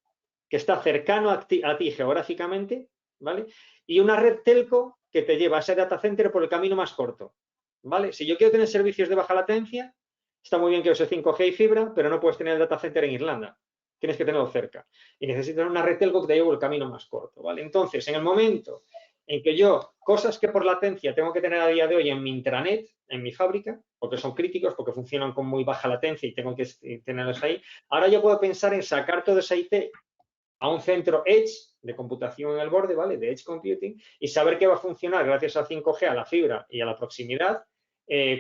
que está cercano a ti geográficamente, ¿vale? Y una red telco que te lleva a ese data center por el camino más corto, ¿vale? Si yo quiero tener servicios de baja latencia, está muy bien que use 5G y fibra, pero no puedes tener el data center en Irlanda. Tienes que tenerlo cerca. Y necesitas una red telco que te lleve por el camino más corto, ¿vale? Entonces, en el momento en que yo, cosas que por latencia tengo que tener a día de hoy en mi intranet, en mi fábrica, porque son críticos, porque funcionan con muy baja latencia y tengo que tenerlos ahí, ahora yo puedo pensar en sacar todo esa IT a un centro Edge de computación en el borde, ¿vale? De Edge Computing, y saber que va a funcionar gracias a 5G, a la fibra y a la proximidad,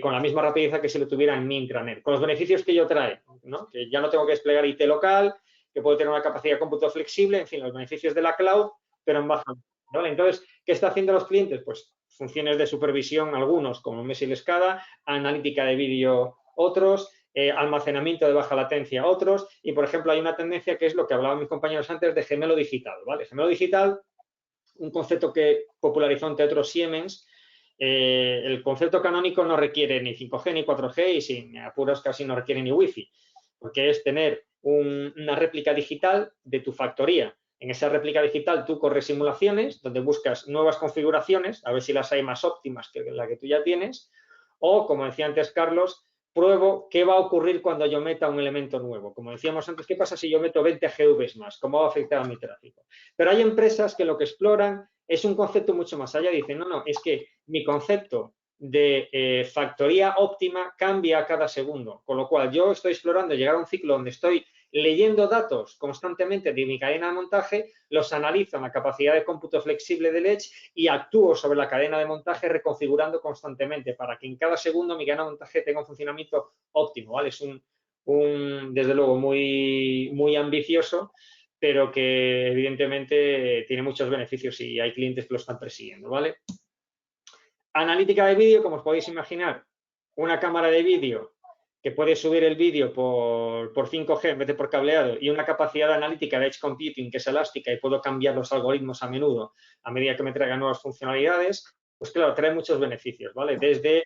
con la misma rapidez que si lo tuviera en mi intranet, con los beneficios que ello trae, ¿no? Que ya no tengo que desplegar IT local, que puedo tener una capacidad de cómputo flexible, en fin, los beneficios de la cloud, pero en baja, ¿vale? Entonces, ¿qué está haciendo los clientes? Pues funciones de supervisión, algunos, como Messi y SCADA, analítica de vídeo, otros, almacenamiento de baja latencia, otros, y por ejemplo hay una tendencia que es lo que hablaban mis compañeros antes de gemelo digital, ¿vale? Gemelo digital, un concepto que popularizó entre otros Siemens. El concepto canónico no requiere ni 5G ni 4G y sin apuros casi no requiere ni Wi-Fi, porque es tener una réplica digital de tu factoría. En esa réplica digital tú corres simulaciones donde buscas nuevas configuraciones, a ver si las hay más óptimas que la que tú ya tienes, o, como decía antes Carlos, pruebo qué va a ocurrir cuando yo meta un elemento nuevo. Como decíamos antes, ¿qué pasa si yo meto 20 AGVs más? ¿Cómo va a afectar a mi tráfico? Pero hay empresas que lo que exploran es un concepto mucho más allá. Dicen, no, es que mi concepto de factoría óptima cambia cada segundo. Con lo cual, yo estoy explorando llegar a un ciclo donde estoy leyendo datos constantemente de mi cadena de montaje, los analizo en la capacidad de cómputo flexible del Edge y actúo sobre la cadena de montaje reconfigurando constantemente para que en cada segundo mi cadena de montaje tenga un funcionamiento óptimo, ¿vale? Es desde luego, muy, muy ambicioso, pero que evidentemente tiene muchos beneficios y hay clientes que lo están persiguiendo, ¿vale? Analítica de vídeo, como os podéis imaginar, una cámara de vídeo que puede subir el vídeo por 5G en vez de por cableado y una capacidad de analítica de Edge Computing que es elástica y puedo cambiar los algoritmos a menudo a medida que me traigan nuevas funcionalidades, pues claro, trae muchos beneficios, ¿vale? Desde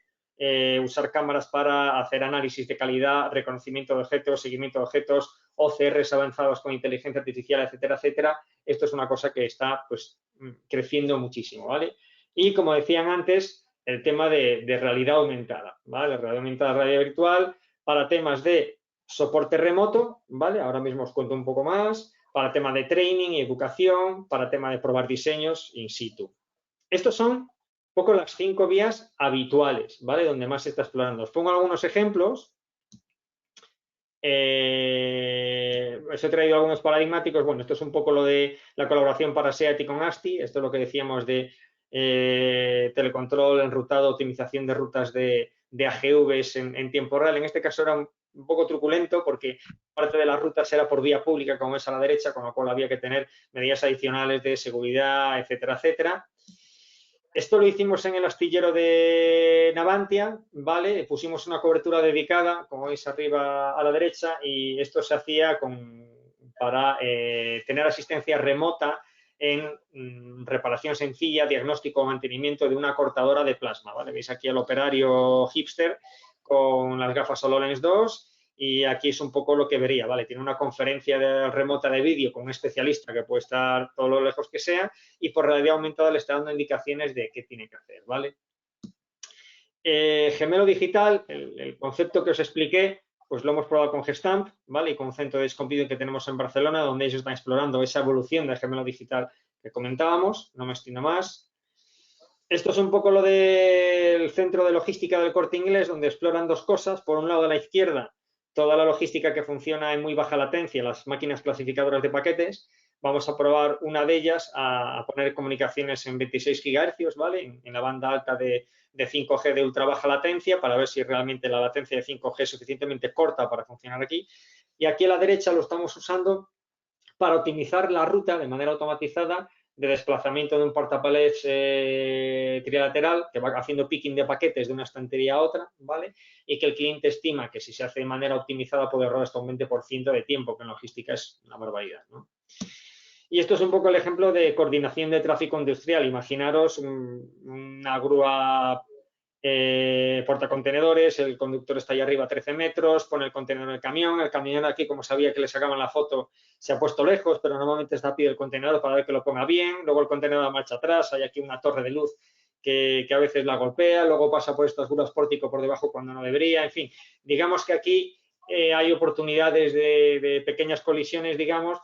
usar cámaras para hacer análisis de calidad, reconocimiento de objetos, seguimiento de objetos, OCRs avanzados con inteligencia artificial, etcétera, etcétera. Esto es una cosa que está pues creciendo muchísimo, ¿vale? Y como decían antes, el tema de realidad aumentada, ¿vale? Realidad aumentada, realidad virtual, para temas de soporte remoto, ¿vale? Ahora mismo os cuento un poco más, para temas de training y educación, para temas de probar diseños in situ. Estos son un poco las 5 vías habituales, ¿vale? Donde más se está explorando. Os pongo algunos ejemplos. Os he traído algunos paradigmáticos. Bueno, esto es un poco lo de la colaboración para SEAT y con ASTI. Esto es lo que decíamos de telecontrol, enrutado, optimización de rutas de AGVs en tiempo real. En este caso era un poco truculento porque parte de las rutas era por vía pública, como es a la derecha, con lo cual había que tener medidas adicionales de seguridad, etcétera, etcétera. Esto lo hicimos en el astillero de Navantia, ¿vale? Pusimos una cobertura dedicada, como veis arriba a la derecha, y esto se hacía para tener asistencia remota en reparación sencilla, diagnóstico o mantenimiento de una cortadora de plasma, ¿vale? Veis aquí al operario hipster con las gafas HoloLens 2 y aquí es un poco lo que vería, ¿vale? Tiene una conferencia remota de vídeo con un especialista que puede estar todo lo lejos que sea y por realidad aumentada le está dando indicaciones de qué tiene que hacer, ¿vale? Gemelo digital, el concepto que os expliqué, pues lo hemos probado con Gestamp, ¿vale? Y con un centro de Edge Computing que tenemos en Barcelona, donde ellos están explorando esa evolución del gemelo digital que comentábamos, no me extiendo más. Esto es un poco lo del centro de logística del Corte Inglés, donde exploran dos cosas. Por un lado, a la izquierda, toda la logística que funciona en muy baja latencia, las máquinas clasificadoras de paquetes. Vamos a probar una de ellas a poner comunicaciones en 26 GHz, ¿vale? En la banda alta de 5G de ultra baja latencia para ver si realmente la latencia de 5G es suficientemente corta para funcionar aquí. y aquí a la derecha lo estamos usando para optimizar la ruta de manera automatizada de desplazamiento de un portapalets trilateral que va haciendo picking de paquetes de una estantería a otra, ¿vale? Y que el cliente estima que si se hace de manera optimizada puede ahorrar hasta un 20% de tiempo, que en logística es una barbaridad, ¿no? Y esto es un poco el ejemplo de coordinación de tráfico industrial. Imaginaros una grúa portacontenedores, el conductor está ahí arriba a 13 metros, pone el contenedor en el camión aquí, como sabía que le sacaban la foto, se ha puesto lejos, pero normalmente está a pie del contenedor para ver que lo ponga bien, luego el contenedor marcha atrás, hay aquí una torre de luz que a veces la golpea, luego pasa por estas grúas pórtico por debajo cuando no debería, en fin, digamos que aquí hay oportunidades de pequeñas colisiones, digamos,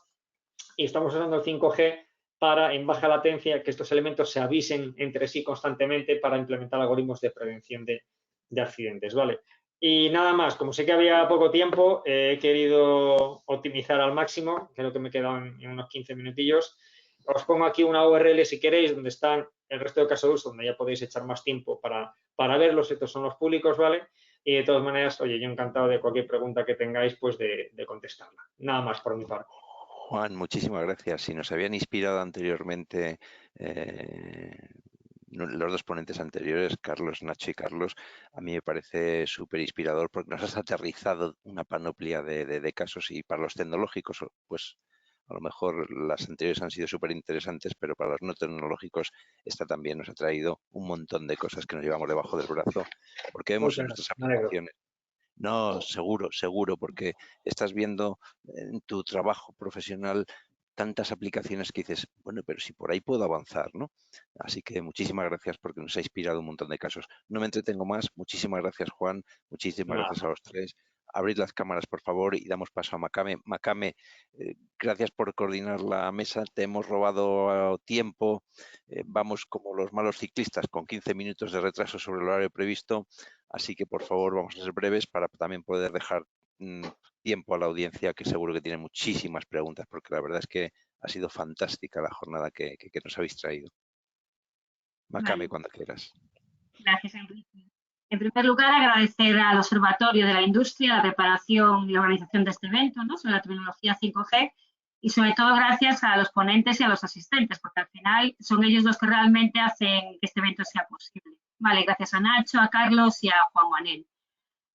y estamos usando el 5G para, en baja latencia, que estos elementos se avisen entre sí constantemente para implementar algoritmos de prevención de accidentes, ¿vale? Y nada más, como sé que había poco tiempo, he querido optimizar al máximo, creo que me quedan en unos 15 minutillos. Os pongo aquí una URL si queréis, donde están el resto de casos de uso, donde ya podéis echar más tiempo para verlos, estos son los públicos, ¿vale? Y de todas maneras, oye, yo encantado de cualquier pregunta que tengáis, pues de contestarla. Nada más por mi parte. Juan, muchísimas gracias. Si nos habían inspirado anteriormente los dos ponentes anteriores, Carlos, Nacho y Carlos, a mí me parece súper inspirador porque nos has aterrizado una panoplia de casos, y para los tecnológicos, pues a lo mejor las anteriores han sido súper interesantes, pero para los no tecnológicos esta también nos ha traído un montón de cosas que nos llevamos debajo del brazo, porque vemos en nuestras aplicaciones. No, seguro, porque estás viendo en tu trabajo profesional tantas aplicaciones que dices, bueno, pero si por ahí puedo avanzar, ¿no? Así que muchísimas gracias porque nos ha inspirado un montón de casos. No me entretengo más. Muchísimas gracias, Juan. Muchísimas gracias a los tres. Abrid las cámaras, por favor, y damos paso a Makame. Makame, gracias por coordinar la mesa. Te hemos robado tiempo. Vamos como los malos ciclistas, con 15 minutos de retraso sobre el horario previsto. Así que, por favor, vamos a ser breves para también poder dejar tiempo a la audiencia, que seguro que tiene muchísimas preguntas, porque la verdad es que ha sido fantástica la jornada que nos habéis traído. Makame, vale, cuando quieras. Gracias, Enrique. En primer lugar, agradecer al Observatorio de la Industria la preparación y la organización de este evento, ¿no?, sobre la tecnología 5G, y sobre todo gracias a los ponentes y a los asistentes, porque al final son ellos los que realmente hacen que este evento sea posible. Vale, gracias a Nacho, a Carlos y a Juan Manuel.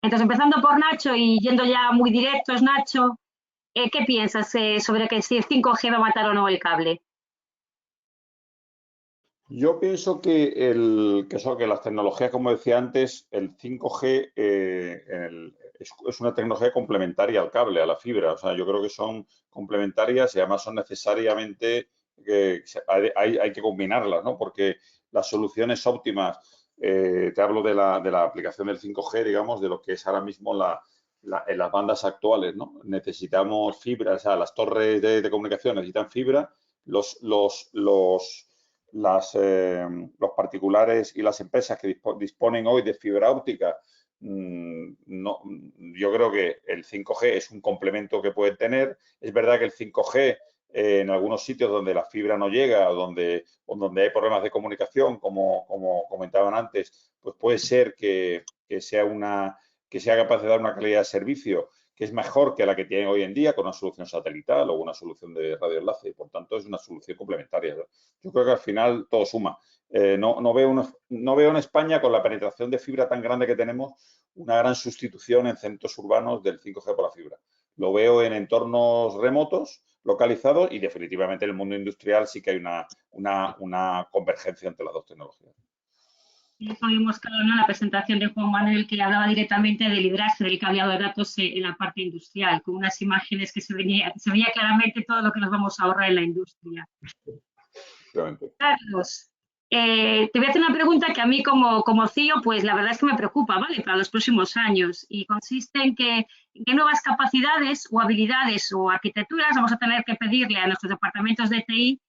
Entonces, empezando por Nacho y yendo ya muy directos, Nacho, ¿qué piensas sobre que si el 5G va a matar o no el cable? Yo pienso que las tecnologías, como decía antes, el 5G es una tecnología complementaria al cable, a la fibra. O sea, yo creo que son complementarias y además son necesariamente, hay que combinarlas, ¿no? Porque las soluciones óptimas, te hablo de la aplicación del 5G, digamos, de lo que es ahora mismo en las bandas actuales, ¿no? Necesitamos fibra, o sea, las torres de comunicación necesitan fibra, los particulares y las empresas que disponen hoy de fibra óptica, no, yo creo que el 5G es un complemento que pueden tener. Es verdad que el 5G en algunos sitios donde la fibra no llega o donde hay problemas de comunicación, como comentaban antes, pues puede ser que sea capaz de dar una calidad de servicio que es mejor que la que tienen hoy en día con una solución satelital o una solución de radioenlace. Por tanto, es una solución complementaria, ¿no? Yo creo que al final todo suma. No veo en España, con la penetración de fibra tan grande que tenemos, una gran sustitución en centros urbanos del 5G por la fibra. Lo veo en entornos remotos, localizados, y definitivamente en el mundo industrial sí que hay una convergencia entre las dos tecnologías. Y eso vimos, claro, en la presentación de Juan Manuel, que hablaba directamente del liderazgo del cableado de datos en la parte industrial, con unas imágenes que se veía claramente todo lo que nos vamos a ahorrar en la industria. Carlos, te voy a hacer una pregunta que a mí como CEO, pues la verdad es que me preocupa, ¿vale?, para los próximos años, y consiste en qué nuevas capacidades o habilidades o arquitecturas vamos a tener que pedirle a nuestros departamentos de TI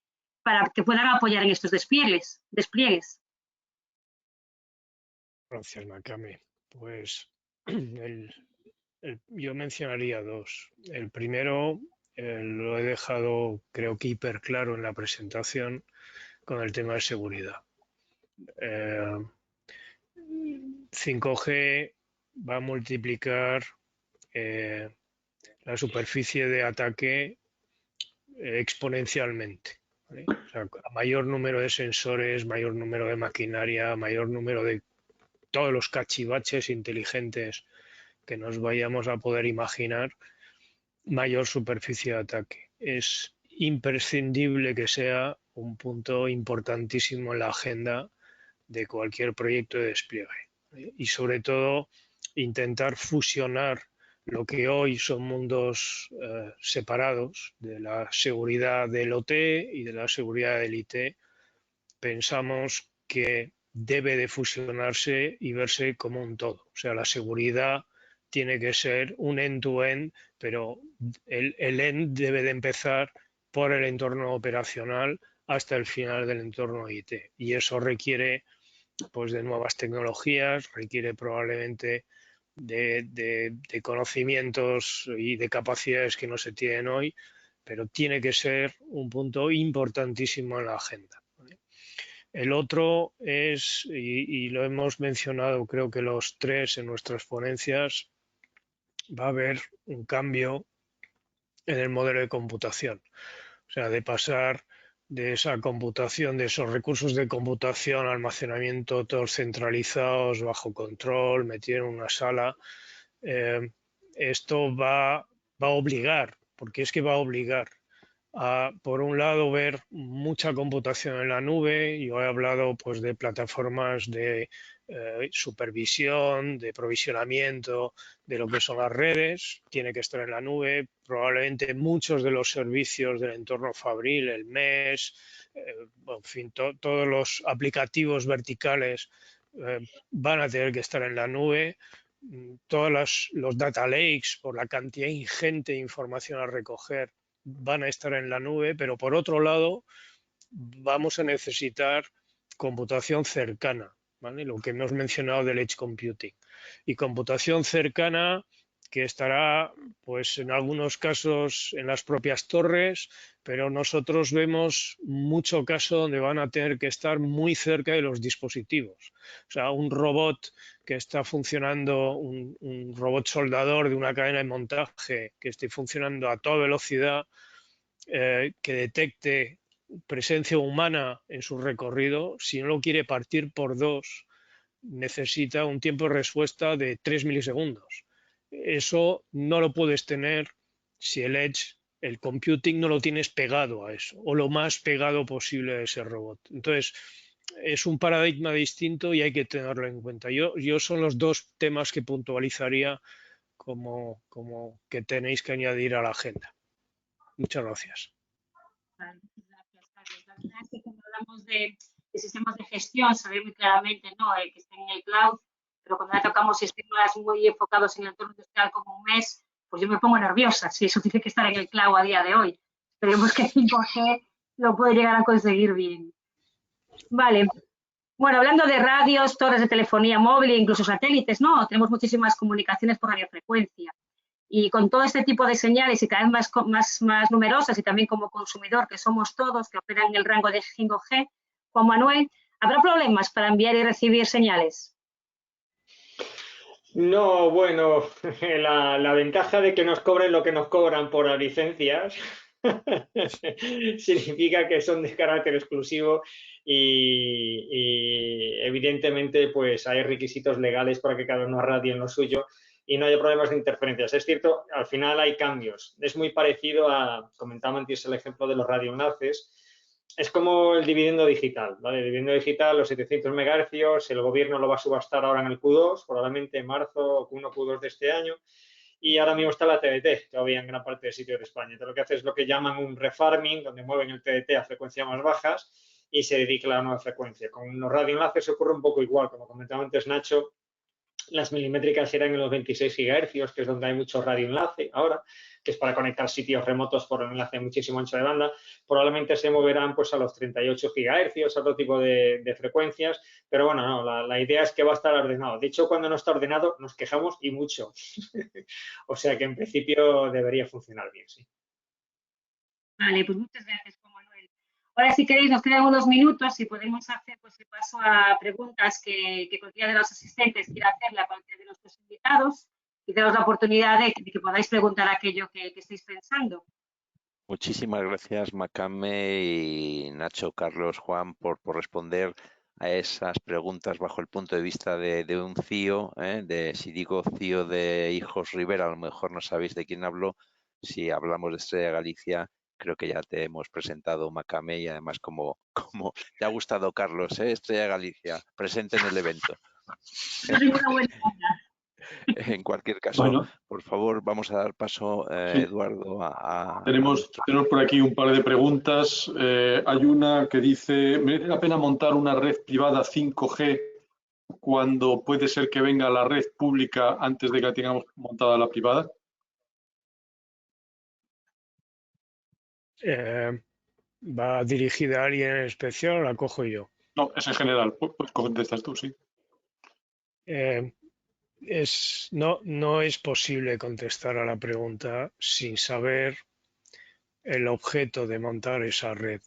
para que puedan apoyar en estos despliegues. Gracias, Makame. Pues yo mencionaría dos. El primero lo he dejado, creo que hiper claro en la presentación, con el tema de seguridad. 5G va a multiplicar la superficie de ataque exponencialmente, ¿vale? O sea, a mayor número de sensores, mayor número de maquinaria, mayor número de todos los cachivaches inteligentes que nos vayamos a poder imaginar, mayor superficie de ataque. Es imprescindible que sea un punto importantísimo en la agenda de cualquier proyecto de despliegue, ¿eh? Y sobre todo intentar fusionar lo que hoy son mundos separados de la seguridad del OT y de la seguridad del IT. Pensamos que debe de fusionarse y verse como un todo. O sea, la seguridad tiene que ser un end-to-end, pero el end debe de empezar por el entorno operacional hasta el final del entorno IT. Y eso requiere pues, de nuevas tecnologías, requiere probablemente de conocimientos y de capacidades que no se tienen hoy, pero tiene que ser un punto importantísimo en la agenda. El otro es, y lo hemos mencionado creo que los tres en nuestras ponencias, va a haber un cambio en el modelo de computación. O sea, de pasar de esa computación, de esos recursos de computación, almacenamiento todos centralizados, bajo control, metido en una sala. Esto va a obligar, porque es que va a obligar a, por un lado, ver mucha computación en la nube. Yo he hablado pues, de plataformas de supervisión, de provisionamiento de lo que son las redes. Tiene que estar en la nube. Probablemente muchos de los servicios del entorno Fabril, el MES, en fin, todos los aplicativos verticales van a tener que estar en la nube. Todos los data lakes, por la cantidad ingente de información a recoger, van a estar en la nube, pero por otro lado vamos a necesitar computación cercana, ¿vale? Lo que hemos mencionado del edge computing. Y computación cercana que estará, pues en algunos casos en las propias torres, pero nosotros vemos mucho caso donde van a tener que estar muy cerca de los dispositivos. O sea, un robot que está funcionando, un robot soldador de una cadena de montaje que esté funcionando a toda velocidad, que detecte presencia humana en su recorrido, si no lo quiere partir por dos, necesita un tiempo de respuesta de 3 milisegundos. Eso no lo puedes tener si el edge, el computing, no lo tienes pegado a eso, o lo más pegado posible a ese robot. Entonces, es un paradigma distinto y hay que tenerlo en cuenta. Yo son los dos temas que puntualizaría como que tenéis que añadir a la agenda. Muchas gracias. Vale, gracias, Carlos. La verdad es que cuando hablamos de sistemas de gestión se ve muy claramente, ¿no?, que estén en el cloud, pero cuando ya tocamos sistemas muy enfocados en el entorno industrial como un MES, pues yo me pongo nerviosa si eso tiene que estar en el cloud a día de hoy. Esperemos que 5G lo puede llegar a conseguir bien. Vale. Bueno, hablando de radios, torres de telefonía móvil e incluso satélites, ¿no? Tenemos muchísimas comunicaciones por radiofrecuencia. Y con todo este tipo de señales y cada vez más numerosas y también como consumidor, que somos todos, que operan en el rango de 5G, Juan Manuel, ¿habrá problemas para enviar y recibir señales? No, bueno, la ventaja de que nos cobren lo que nos cobran por las licencias significa que son de carácter exclusivo y evidentemente pues hay requisitos legales para que cada uno radie en lo suyo y no haya problemas de interferencias. Es cierto, al final hay cambios. Es muy parecido a, comentaba antes el ejemplo de los radioenlaces, es como el dividendo digital, ¿vale? El dividendo digital, los 700 MHz, el gobierno lo va a subastar ahora en el Q2, probablemente en marzo o Q1, Q2 de este año, y ahora mismo está la TDT todavía en gran parte de sitios de España. Entonces lo que hace es lo que llaman un refarming, donde mueven el TDT a frecuencias más bajas y se dedica a la nueva frecuencia. Con los radioenlaces ocurre un poco igual, como comentaba antes Nacho, las milimétricas eran en los 26 GHz, que es donde hay mucho radioenlace ahora, que es para conectar sitios remotos por un enlace muchísimo ancho de banda. Probablemente se moverán pues, a los 38 GHz, a otro tipo de frecuencias, pero bueno, no, la idea es que va a estar ordenado. De hecho, cuando no está ordenado, nos quejamos y mucho. O sea que en principio debería funcionar bien, sí. Vale, pues muchas gracias, Juan Manuel. Ahora, si queréis, nos quedan unos minutos y podemos hacer pues, el paso a preguntas que cualquiera de los asistentes quiera hacerle a cualquiera de nuestros invitados. y daros la oportunidad de que podáis preguntar aquello que estéis pensando. Muchísimas gracias, Makame y Nacho, Carlos, Juan, por responder a esas preguntas bajo el punto de vista de un CIO, si digo CIO de Hijos Rivera, a lo mejor no sabéis de quién hablo. Si hablamos de Estrella Galicia, creo que ya te hemos presentado, Makame, y además como te ha gustado, Carlos, Estrella Galicia, presente en el evento. No tengo una buena idea. En cualquier caso, Bueno, por favor, vamos a dar paso, sí. Eduardo, a Tenemos por aquí un par de preguntas. Hay una que dice, ¿merece la pena montar una red privada 5G cuando puede ser que venga la red pública antes de que la tengamos montada la privada? ¿Va dirigida a alguien en especial o la cojo yo? No, es en general. Pues contestas tú, sí. No es posible contestar a la pregunta sin saber el objeto de montar esa red,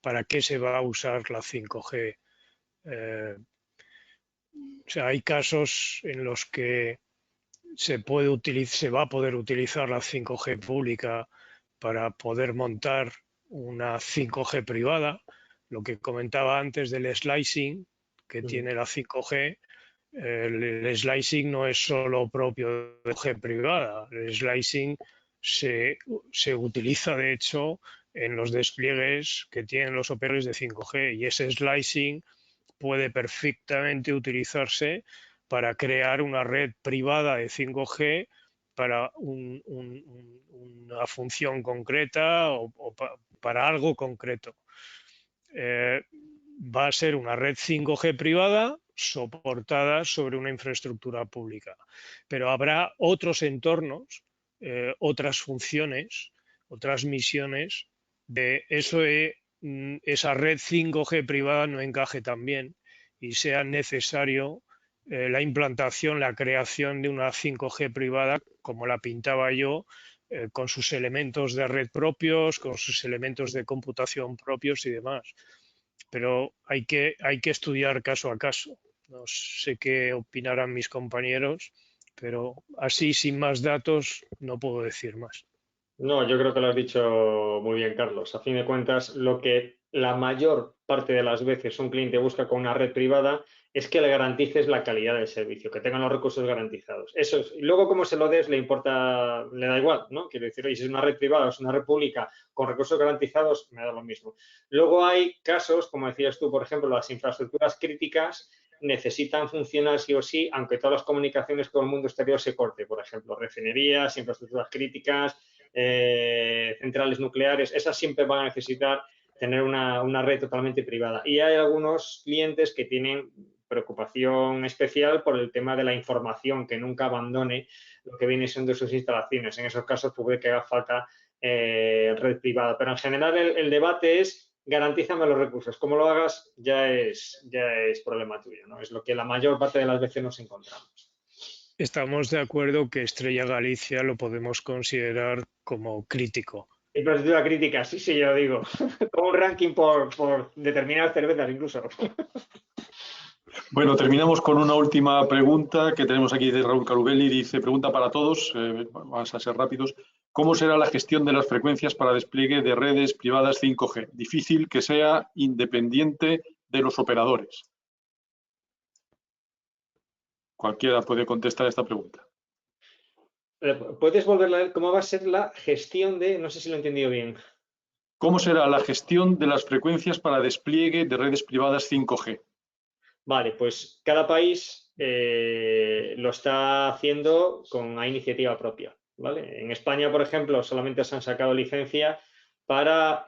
para qué se va a usar la 5G. O sea, hay casos en los que se va a poder utilizar la 5G pública para poder montar una 5G privada. Lo que comentaba antes del slicing que tiene la 5G, el slicing no es solo propio de 5G privada. El slicing se utiliza, de hecho, en los despliegues que tienen los operadores de 5G, y ese slicing puede perfectamente utilizarse para crear una red privada de 5G para una función concreta o para algo concreto. Va a ser una red 5G privada soportada sobre una infraestructura pública, pero habrá otros entornos, otras funciones, otras misiones de esa red 5G privada no encaje tan bien y sea necesario la implantación, la creación de una 5G privada como la pintaba yo, con sus elementos de red propios, con sus elementos de computación propios y demás. Pero hay que estudiar caso a caso. No sé qué opinarán mis compañeros, pero así, sin más datos, no puedo decir más. No, yo creo que lo has dicho muy bien, Carlos. A fin de cuentas, lo que la mayor parte de las veces un cliente busca con una red privada es que le garantices la calidad del servicio, que tengan los recursos garantizados. Eso es. Y luego, cómo se lo des, le da igual, ¿no? Quiero decir, oye, si es una red privada o es una red pública con recursos garantizados, me da lo mismo. Luego hay casos, como decías tú, por ejemplo, las infraestructuras críticas necesitan funcionar sí o sí, aunque todas las comunicaciones con el mundo exterior se corte. Por ejemplo, refinerías, infraestructuras críticas, centrales nucleares, esas siempre van a necesitar tener una red totalmente privada. Y hay algunos clientes que tienen preocupación especial por el tema de la información, que nunca abandone lo que viene siendo sus instalaciones. En esos casos puede que haga falta red privada. Pero en general el debate es garantízame los recursos. Cómo lo hagas ya es problema tuyo, ¿no? Es lo que la mayor parte de las veces nos encontramos. Estamos de acuerdo que Estrella Galicia lo podemos considerar como crítico. Infraestructura crítica, sí, yo digo. Como un ranking por determinadas cervezas incluso. Bueno, terminamos con una última pregunta que tenemos aquí de Raúl Carubelli. Dice, pregunta para todos, vamos a ser rápidos. ¿Cómo será la gestión de las frecuencias para despliegue de redes privadas 5G? Difícil que sea independiente de los operadores. Cualquiera puede contestar esta pregunta. ¿Puedes volver a leer cómo va a ser la gestión de...? No sé si lo he entendido bien. ¿Cómo será la gestión de las frecuencias para despliegue de redes privadas 5G? Vale, pues cada país lo está haciendo con una iniciativa propia, ¿vale? En España, por ejemplo, solamente se han sacado licencias para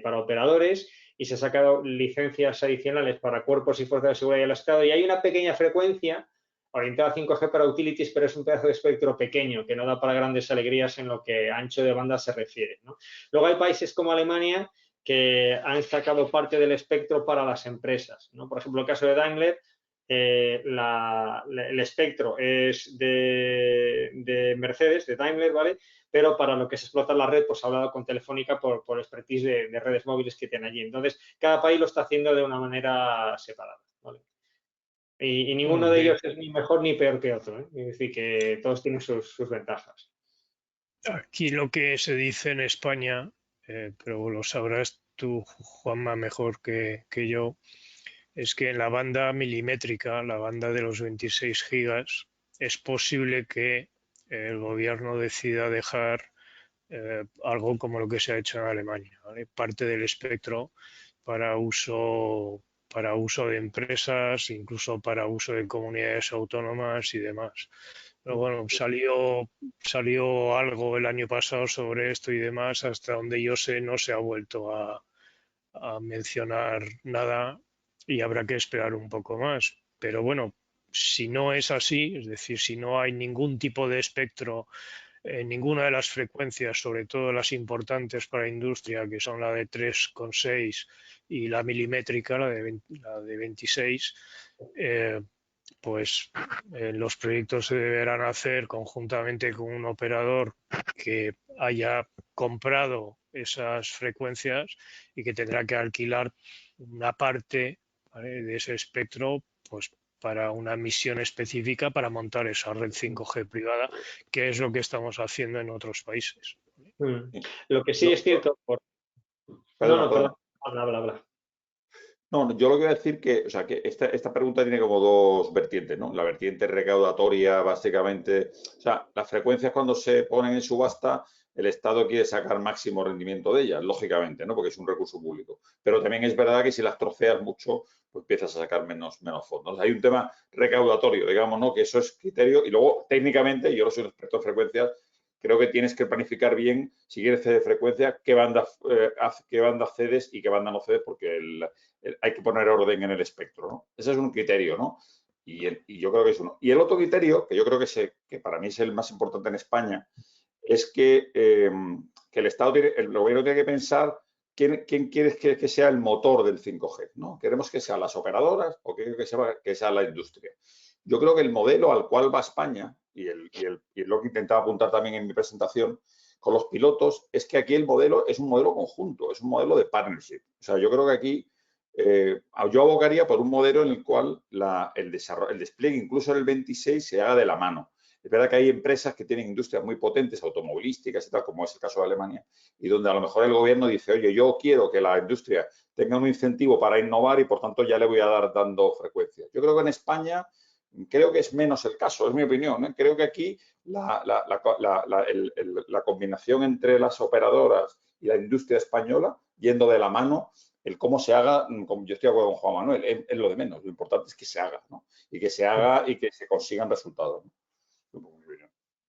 operadores y se han sacado licencias adicionales para cuerpos y fuerzas de seguridad del Estado, y hay una pequeña frecuencia orientada a 5G para utilities, pero es un pedazo de espectro pequeño que no da para grandes alegrías en lo que a ancho de banda se refiere, ¿no? Luego hay países como Alemania que han sacado parte del espectro para las empresas, ¿no? Por ejemplo, el caso de Daimler, el espectro es de Mercedes, de Daimler, ¿vale? Pero para lo que es explotar la red, pues ha hablado con Telefónica por expertise de redes móviles que tienen allí. Entonces, cada país lo está haciendo de una manera separada, ¿vale? Y ninguno de ellos es ni mejor ni peor que otro, ¿eh? Es decir, que todos tienen sus ventajas. Aquí lo que se dice en España, pero lo sabrás tú, Juanma, mejor que yo, es que en la banda milimétrica, la banda de los 26 gigas, es posible que el gobierno decida dejar algo como lo que se ha hecho en Alemania, ¿vale? Parte del espectro para uso de empresas, incluso para uso de comunidades autónomas y demás. Pero bueno, salió algo el año pasado sobre esto y demás, hasta donde yo sé no se ha vuelto a mencionar nada y habrá que esperar un poco más. Pero bueno, si no es así, es decir, si no hay ningún tipo de espectro en ninguna de las frecuencias, sobre todo las importantes para la industria, que son la de 3,6 y la milimétrica, la de 26, pues los proyectos se deberán hacer conjuntamente con un operador que haya comprado esas frecuencias y que tendrá que alquilar una parte, ¿vale?, de ese espectro, pues para una misión específica para montar esa red 5G privada, que es lo que estamos haciendo en otros países. Lo que sí es cierto... Perdona. Habla. No, yo lo que voy a decir que, o sea, que esta pregunta tiene como dos vertientes, ¿no? La vertiente recaudatoria, básicamente, o sea, las frecuencias cuando se ponen en subasta, el Estado quiere sacar máximo rendimiento de ellas, lógicamente, ¿no? Porque es un recurso público. Pero también es verdad que si las troceas mucho, pues empiezas a sacar menos fondos. Hay un tema recaudatorio, digamos, ¿no? Que eso es criterio. Y luego, técnicamente, yo no soy un experto en frecuencias, creo que tienes que planificar bien, si quieres ceder frecuencia, qué banda cedes y qué banda no cedes, porque hay que poner orden en el espectro, ¿no? Ese es un criterio, ¿no? Y yo creo que es uno. Y el otro criterio, que yo creo que para mí es el más importante en España, es que el Estado el gobierno tiene que pensar quién quiere que sea el motor del 5G, ¿no? ¿Queremos que sean las operadoras o queremos que sea la industria? Yo creo que el modelo al cual va España, y lo que intentaba apuntar también en mi presentación con los pilotos, es que aquí el modelo es un modelo conjunto, es un modelo de partnership. O sea, yo creo que aquí yo abogaría por un modelo en el cual el despliegue, incluso en el 26, se haga de la mano. Es verdad que hay empresas que tienen industrias muy potentes, automovilísticas y tal, como es el caso de Alemania, y donde a lo mejor el gobierno dice, oye, yo quiero que la industria tenga un incentivo para innovar y, por tanto, ya le voy a dar dando frecuencia. Yo creo que en España creo que es menos el caso, es mi opinión, ¿eh? Creo que aquí la combinación entre las operadoras y la industria española, yendo de la mano, el cómo se haga, como yo estoy de acuerdo con Juan Manuel, es lo de menos. Lo importante es que se haga, ¿no? Y que se haga y que se consigan resultados, ¿no?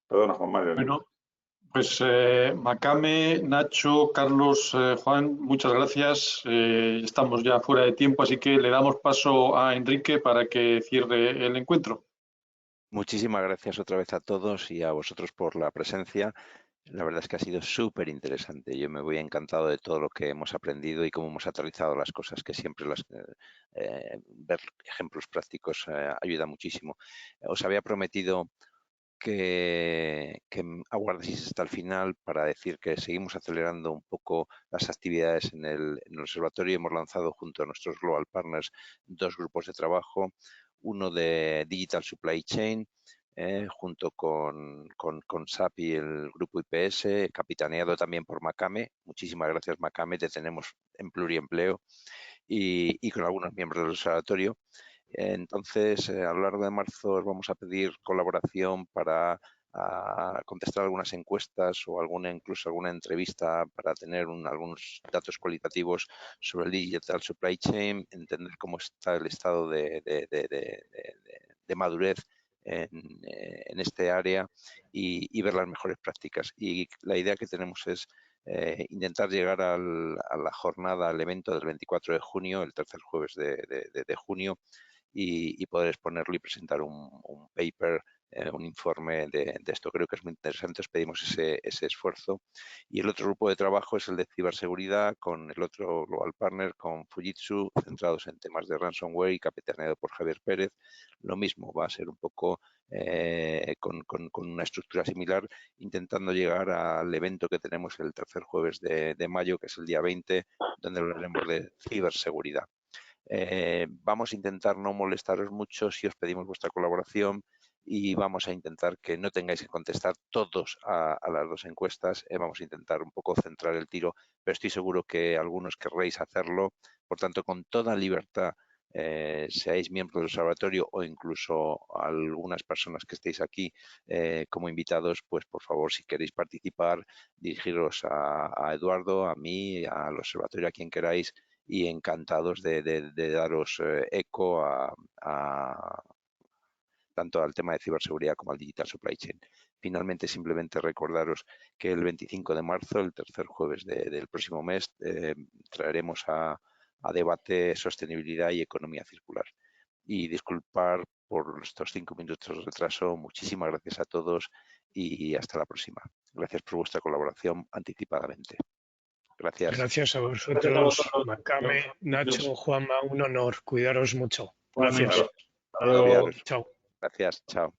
Perdona, Juan Manuel. Bueno, pues Makame, Nacho, Carlos, Juan, muchas gracias. Estamos ya fuera de tiempo, así que le damos paso a Enrique para que cierre el encuentro. Muchísimas gracias otra vez a todos y a vosotros por la presencia. La verdad es que ha sido súper interesante. Yo me voy encantado de todo lo que hemos aprendido y cómo hemos aterrizado las cosas, que siempre ver ejemplos prácticos ayuda muchísimo. Os había prometido que aguardéis hasta el final para decir que seguimos acelerando un poco las actividades en el observatorio. Hemos lanzado junto a nuestros Global Partners 2 grupos de trabajo, uno de Digital Supply Chain, junto con SAP y el grupo IPS, capitaneado también por Makame. Muchísimas gracias, Makame, te tenemos en pluriempleo, y con algunos miembros del observatorio. Entonces, a lo largo de marzo os vamos a pedir colaboración para contestar algunas encuestas o incluso alguna entrevista para tener algunos datos cualitativos sobre el Digital Supply Chain, entender cómo está el estado de madurez en este área y ver las mejores prácticas. Y la idea que tenemos es intentar llegar a la jornada, al evento del 24 de junio, el tercer jueves de junio, y poder exponerlo y presentar un paper, un informe de esto. Creo que es muy interesante, os pedimos ese esfuerzo. Y el otro grupo de trabajo es el de ciberseguridad, con el otro Global Partner, con Fujitsu, centrados en temas de ransomware y capitaneado por Javier Pérez. Lo mismo, va a ser un poco con una estructura similar, intentando llegar al evento que tenemos el tercer jueves de mayo, que es el día 20, donde hablaremos de ciberseguridad. Vamos a intentar no molestaros mucho si os pedimos vuestra colaboración y vamos a intentar que no tengáis que contestar todos a las dos encuestas. Vamos a intentar un poco centrar el tiro, pero estoy seguro que algunos querréis hacerlo. Por tanto, con toda libertad, seáis miembros del observatorio o incluso algunas personas que estéis aquí como invitados, pues por favor, si queréis participar, dirigiros a Eduardo, a mí, al observatorio, a quien queráis, y encantados de daros eco tanto al tema de ciberseguridad como al Digital Supply Chain. Finalmente, simplemente recordaros que el 25 de marzo, el tercer jueves del próximo mes, traeremos a debate sostenibilidad y economía circular. Y disculpar por estos 5 minutos de retraso. Muchísimas gracias a todos y hasta la próxima. Gracias por vuestra colaboración anticipadamente. Gracias. Gracias a vosotros, Macame, Nacho, Juanma, un honor. Cuidaros mucho. Gracias. Hasta luego. Chao. Gracias. Chao.